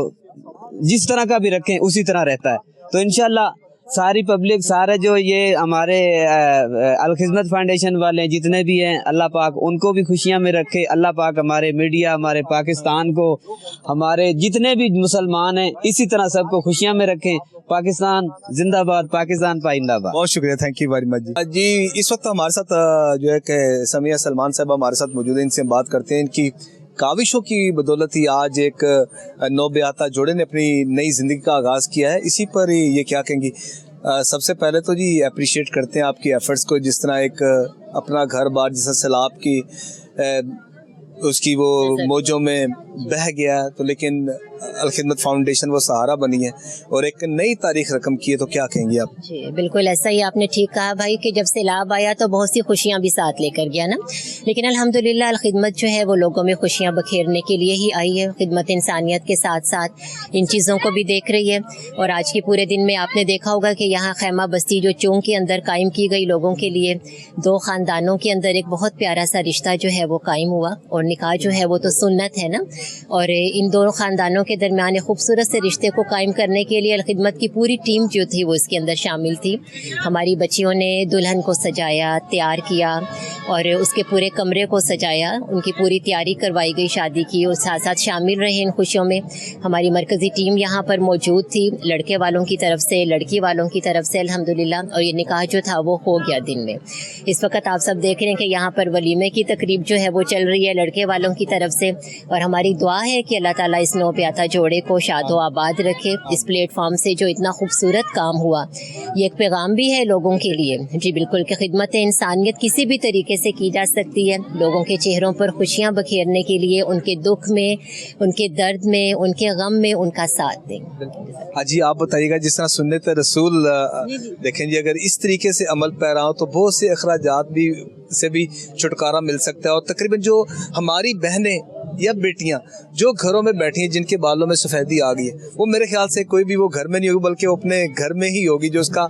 جس طرح کا بھی رکھیں اسی طرح رہتا ہے. تو انشاءاللہ ساری پبلک, سارے جو یہ ہمارے الخدمت فاؤنڈیشن والے جتنے بھی ہیں, اللہ پاک ان کو بھی خوشیاں میں رکھے. اللہ پاک ہمارے میڈیا, ہمارے پاکستان کو, ہمارے جتنے بھی مسلمان ہیں اسی طرح سب کو خوشیاں میں رکھیں. پاکستان زندہ باد, پاکستان پائندہ باد. بہت شکریہ, تھینک یو ویری مچ. جی اس وقت ہمارے ساتھ جو ہے کہ سمیہ سلمان صاحب ہمارے ساتھ موجود ہیں, ان سے ہم بات کرتے ہیں. ان کی کاوشوں کی بدولت ہی آج ایک نو بیاتہ جوڑے نے اپنی نئی زندگی کا آغاز کیا ہے. اسی پر یہ کیا کہیں گی. سب سے پہلے تو جی اپریشیٹ کرتے ہیں آپ کی ایفرٹس کو, جس طرح ایک اپنا گھر بار جس طرح سیلاب کی اس کی وہ موجوں میں بہہ گیا, تو لیکن الخدمت فاؤنڈیشن وہ سہارا بنی ہے اور ایک نئی تاریخ رقم کی ہے, تو کیا کہیں گے آپ؟ جی بالکل ایسا ہی آپ نے ٹھیک کہا بھائی کہ جب سیلاب آیا تو بہت سی خوشیاں بھی ساتھ لے کر گیا نا, لیکن الحمدللہ الخدمت جو ہے وہ لوگوں میں خوشیاں بکھیرنے کے لیے ہی آئی ہے. خدمت انسانیت کے ساتھ ساتھ ان چیزوں کو بھی دیکھ رہی ہے. اور آج کے پورے دن میں آپ نے دیکھا ہوگا کہ یہاں خیمہ بستی جو چونگ کے اندر قائم کی گئی لوگوں کے لیے, دو خاندانوں کے اندر ایک بہت پیارا سا رشتہ جو ہے وہ قائم ہوا. اور نکاح جو ہے وہ تو سنت ہے نا, اور ان دونوں خاندانوں کے درمیان ایک خوبصورت سے رشتے کو قائم کرنے کے لیے الخدمت کی پوری ٹیم جو تھی وہ اس کے اندر شامل تھی. ہماری بچیوں نے دلہن کو سجایا, تیار کیا, اور اس کے پورے کمرے کو سجایا. ان کی پوری تیاری کروائی گئی شادی کی, اور ساتھ ساتھ شامل رہے ان خوشیوں میں. ہماری مرکزی ٹیم یہاں پر موجود تھی, لڑکے والوں کی طرف سے, لڑکی والوں کی طرف سے الحمدللہ. اور یہ نکاح جو تھا وہ ہو گیا دن میں. اس وقت آپ سب دیکھ رہے ہیں کہ یہاں پر ولیمے کی تقریب جو ہے وہ چل رہی ہے لڑکے والوں کی طرف سے. اور ہماری دعا ہے کہ اللہ تعالیٰ اس نو بیاتہ جوڑے کو شاد و آباد رکھے. اس پلیٹ فارم سے جو اتنا خوبصورت کام ہوا, یہ ایک پیغام بھی ہے لوگوں کے لیے. جی بالکل, کہ خدمت انسانیت کسی بھی طریقے سے کی جا سکتی ہے. لوگوں کے چہروں پر خوشیاں بکھیرنے کے لیے, ان کے دکھ میں, ان کے درد میں, ان کے غم میں ان کا ساتھ دیں. ہاں جی, آپ بتائیے گا جس طرح سنت رسول دیکھیں جی, اگر اس طریقے سے عمل پیرا ہو تو بہت سے اخراجات بھی سے بھی چھٹکارا مل سکتا ہے. اور تقریباً جو ہماری بہنیں یا بیٹیاں جو گھروں میں بیٹھی ہیں, جن کے بالوں میں سفیدی آ گئی ہے, وہ میرے خیال سے کوئی بھی وہ گھر میں نہیں ہوگی, بلکہ وہ اپنے گھر میں ہی ہوگی جو اس کا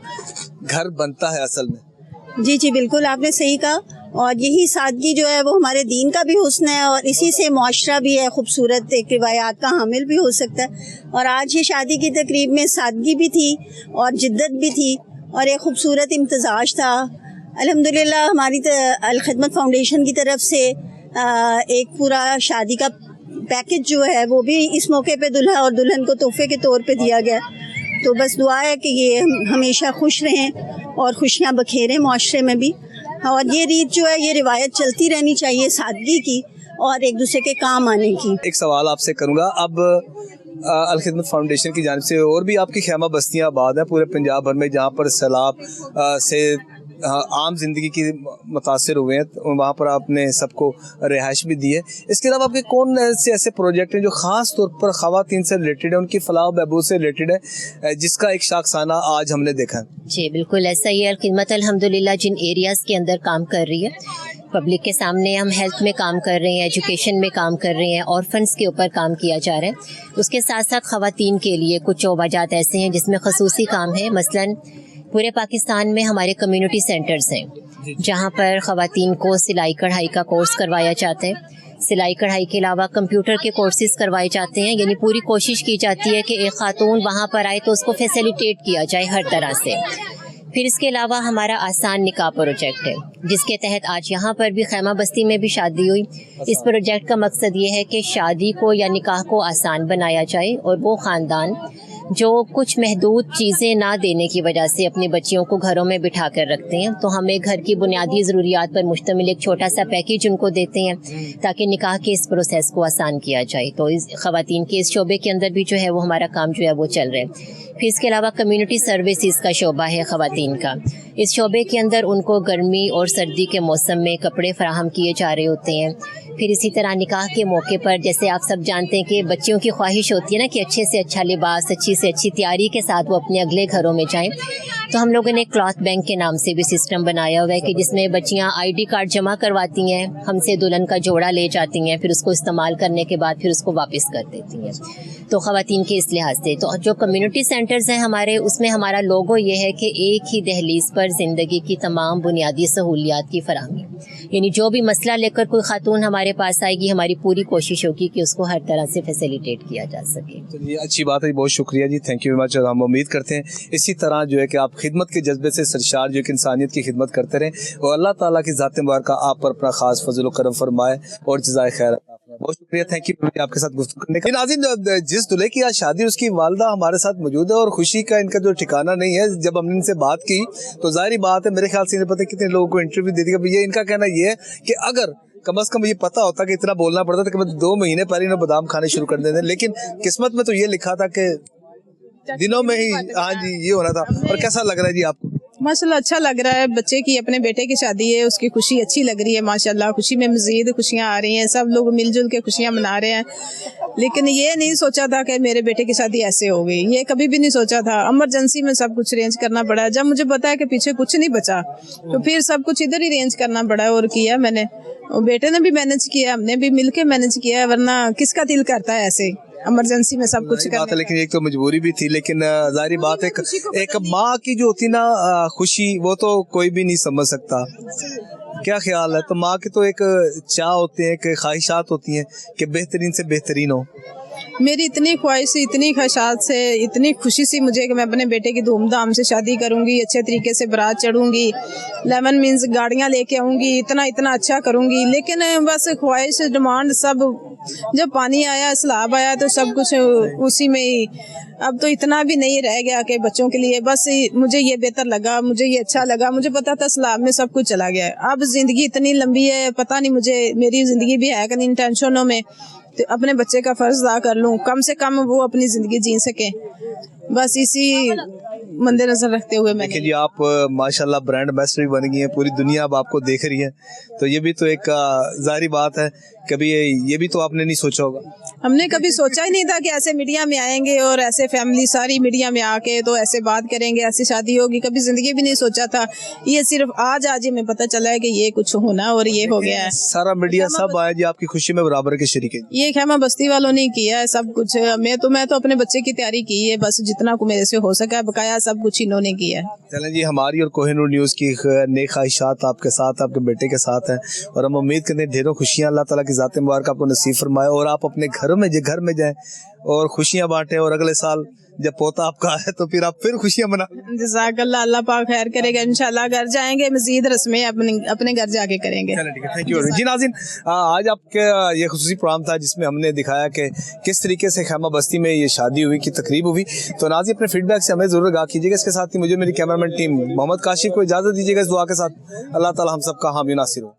گھر بنتا ہے اصل میں. جی جی بالکل, آپ نے صحیح کہا. اور یہی سادگی جو ہے وہ ہمارے دین کا بھی حسن ہے, اور اسی سے معاشرہ بھی ہے خوبصورت, ایک روایات کا حامل بھی ہو سکتا ہے. اور آج یہ شادی کی تقریب میں سادگی بھی تھی اور جدت بھی تھی, اور ایک خوبصورت امتزاج تھا. الحمدللہ ہماری الخدمت فاؤنڈیشن کی طرف سے ایک پورا شادی کا पैकेज जो है वो भी इस मौके पे दूल्हा और दुल्हन को तोहफे के तौर पे दिया गया। तो बस दुआ है कि ये हमेशा खुश रहें और खुशियाँ बखेरें माशरे में भी। और ये रीत जो है, ये रिवायत चलती रहनी चाहिए सादगी की और एक दूसरे के काम आने की। एक सवाल आपसे करूँगा, अब अल खिदमत फाउंडेशन की जानिब से और भी आपकी खैमा बस्तियाँ आबाद हैं पूरे पंजाब भर में, जहाँ पर सैलाब से आम जिंदगी की मुतासिर हुए हैं, तो वहाँ पर आपने सबको रिहाइश भी दी है। इसके अलावा आपके कौन से ऐसे प्रोजेक्ट हैं जो ख़ास तौर पर ख़वातीन से रिलेटेड है, उनकी फलाह व बहबूद से रिलेटेड है, जिसका एक शाखसाना आज हमने देखा है? जी बिल्कुल ऐसा ही है। अल खिदमत अल्हम्दुलिल्लाह जिन एरियाज़ के अंदर काम कर रही है, पब्लिक के सामने हम हेल्थ में काम कर रहे हैं, एजुकेशन में काम कर रहे हैं, ऑर्फन्स के ऊपर काम किया जा रहा है। उसके साथ साथ ख़वातीन के लिए कुछ शोबाजात ऐसे हैं जिसमें खसूसी काम है। मसलन पूरे पाकिस्तान में हमारे कम्युनिटी सेंटर्स हैं जहाँ पर ख़वातीन को सिलाई कढ़ाई का कोर्स करवाया जाता है। सिलाई कढ़ाई के अलावा कंप्यूटर के कोर्सेज़ करवाए जाते हैं। यानी पूरी कोशिश की जाती है कि एक खातून वहाँ पर आए तो उसको फैसिलिटेट किया जाए हर तरह से। फिर इसके अलावा हमारा आसान निकाह प्रोजेक्ट है, जिसके तहत आज यहाँ पर भी खैमा बस्ती में भी शादी हुई। इस प्रोजेक्ट का मकसद ये है कि शादी को या निकाह को आसान बनाया जाए और वो ख़ानदान जो कुछ महदूद चीज़ें ना देने की वजह से अपनी बच्चियों को घरों में बिठा कर रखते हैं, तो हमें घर की बुनियादी ज़रूरियात पर मुश्तमिल एक छोटा सा पैकेज उनको देते हैं ताकि निकाह के इस प्रोसेस को आसान किया जाए। तो इस ख़वातीन के इस शोबे के अंदर भी जो है वो हमारा काम जो है वो चल रहा है। फिर इसके अलावा कम्युनिटी सर्विसेज का शोबा है ख़वातीन का। इस शोबे के अंदर उनको गर्मी और सर्दी के मौसम में कपड़े फराहम किए जा रहे होते हैं। फिर इसी तरह निकाह के मौके पर जैसे आप सब जानते हैं कि बच्चियों की ख्वाहिश होती है ना कि अच्छे से अच्छा लिबास, अच्छी से अच्छी तैयारी के साथ वो अपने अगले घरों में जाएं, तो हम लोगों ने क्लॉथ बैंक के नाम से भी सिस्टम बनाया हुआ है कि जिसमें बच्चियां आईडी कार्ड जमा करवाती हैं, हमसे दुल्हन का जोड़ा ले जाती हैं, फिर उसको इस्तेमाल करने के बाद फिर उसको वापस कर देती हैं। तो ख़वातीन के इस लिहाज से तो जो कम्युनिटी सेंटर्स हैं हमारे, उसमें हमारा लोगो ये है कि एक ही दहलीज पर ज़िंदगी की तमाम बुनियादी सहूलियात की फराहमी। यानी जो भी मसला लेकर कोई खातून हमारे पास आएगी, हमारी पूरी कोशिश होगी कि उसको हर तरह से फैसिलिटेट किया जा सके। तो ये अच्छी बात है, बहुत शुक्रिया जी, थैंक यू वेरी मच। हम उम्मीद करते हैं इसी तरह जो है कि आप खिदमत के जज्बे से सरशार जो कि इंसानियत की खिदमत करते रहें और अल्लाह ताला की ज़ात मुबारक आप पर अपना खास फजल व करम फरमाए और जज़ाए खैर। बहुत शुक्रिया, थैंक यू आपके साथ गुफ्तगू करने का। नाज़रीन, जिस दूल्हे की आज शादी उसकी वालदा हमारे साथ मौजूद है और खुशी का इनका जो ठिकाना नहीं है। जब हमने इनसे बात की तो जाहिर बात है, मेरे ख्याल से इन्हें पता है कितने लोगों को इंटरव्यू दे दिया। ये इनका कहना ये है कि अगर कम से कम ये पता होता कि इतना बोलना पड़ता था कि 2 महीने पहले इन्हें बादाम खाने शुरू कर देते, लेकिन किस्मत में तो ये लिखा था कि दिनों में ही हाँ जी ये होना था। और कैसा लग रहा है जी आपको? माशाल्लाह अच्छा लग रहा है। बच्चे की अपने बेटे की शादी है, उसकी खुशी अच्छी लग रही है माशाल्लाह। खुशी में मज़ीद खुशियाँ आ रही हैं, सब लोग मिलजुल के खुशियाँ मना रहे हैं। लेकिन ये नहीं सोचा था कि मेरे बेटे की शादी ऐसे हो गई, ये कभी भी नहीं सोचा था। इमरजेंसी में सब कुछ अरेंज करना पड़ा। जब मुझे पता है कि पीछे कुछ नहीं बचा तो फिर सब कुछ इधर ही अरेंज करना पड़ा और किया मैंने। और बेटे ने भी मैनेज किया, हमने भी मिलके मैनेज किया, वरना किसका दिल करता है ऐसे इमरजेंसी में सब कुछ करने। लेकिन एक तो मजबूरी भी थी, लेकिन जाहिर बात है एक माँ की जो होती ना खुशी वो तो कोई भी नहीं समझ सकता। क्या ख्याल है? तो माँ की तो एक चाह होती है, एक ख्वाहिशात होती हैं कि बेहतरीन से बेहतरीन हो। मेरी इतनी ख्वाहिश, इतनी ख्वाहिशात से, इतनी खुशी सी मुझे कि मैं अपने बेटे की धूमधाम से शादी करूंगी, अच्छे तरीके से बारात चढ़ूंगी, 11 मीन्स गाड़ियां लेके आऊंगी, इतना इतना अच्छा करूंगी। लेकिन बस ख्वाहिश डिमांड सब जब पानी आया, सैलाब आया तो सब कुछ उसी में ही। अब तो इतना भी नहीं रह गया कि बच्चों के लिए। बस मुझे ये बेहतर लगा, मुझे ये अच्छा लगा। मुझे पता था सैलाब में सब कुछ चला गया है। अब जिंदगी इतनी लंबी है, पता नहीं मुझे मेरी जिंदगी भी है कि नहीं टेंशनों में, तो अपने बच्चे का फर्ज अदा कर लूं, कम से कम वो अपनी जिंदगी जी सके। बस इसी मद्देनजर रखते हुए मैंने। देखिए जी, आप माशाल्लाह ब्रांड एम्बेसडर भी बन गई हैं, पूरी दुनिया अब आपको देख रही है, तो ये भी तो एक जाहिर बात है। कभी ये भी तो आपने नहीं सोचा होगा? हमने कभी सोचा ही नहीं था कि ऐसे मीडिया में आएंगे और ऐसे फैमिली सारी मीडिया में आके तो ऐसे बात करेंगे, ऐसी शादी होगी, कभी जिंदगी भी नहीं सोचा था। ये सिर्फ आज ही हमें पता चला है कि ये कुछ होना और ये हो गया है। सारा मीडिया सब आया जी आपकी खुशी में बराबर के शरीक है। ये खैमा बस्ती वालों ने किया है सब कुछ। मैं तो अपने बच्चे की तैयारी की है, बस जितना को मेरे से हो सका, बकाया सब कुछ इन्होंने किया है। चलें जी, हमारी और कोहिनूर न्यूज़ की नेक ख्वाहिशात आपके साथ, आपके बेटे के साथ हैं और हम उम्मीद करते हैं ढेरों खुशियाँ अल्लाह ताला की ज़ात मुबारक आपको नसीब फरमाए और आप अपने घर में जाएं और खुशियाँ बांटें और अगले साल जब पोता आपका है तो फिर आप फिर खुशियाँ मना। जज़ाकल्लाह, अल्लाह पाक खैर करेगा, इंशाल्लाह घर जाएंगे, मजीद रस्में अपने घर जाके करेंगे। थैंक यू जी। नाज़रीन, आज आपके ये खुसूसी प्रोग्राम था जिसमें हमने दिखाया कि किस तरीके से खैमा बस्ती में ये शादी हुई की तकरीब हुई। तो नाज़रीन, अपने फीडबैक से हमें ज़रूर आगाह कीजिएगा। इसके साथ ही मुझे मेरी कैमरामैन टीम मोहम्मद काशिफ को इजाज़त दीजिएगा इस दुआ के साथ। अल्लाह ताला हम सबका हामी नासिर हो।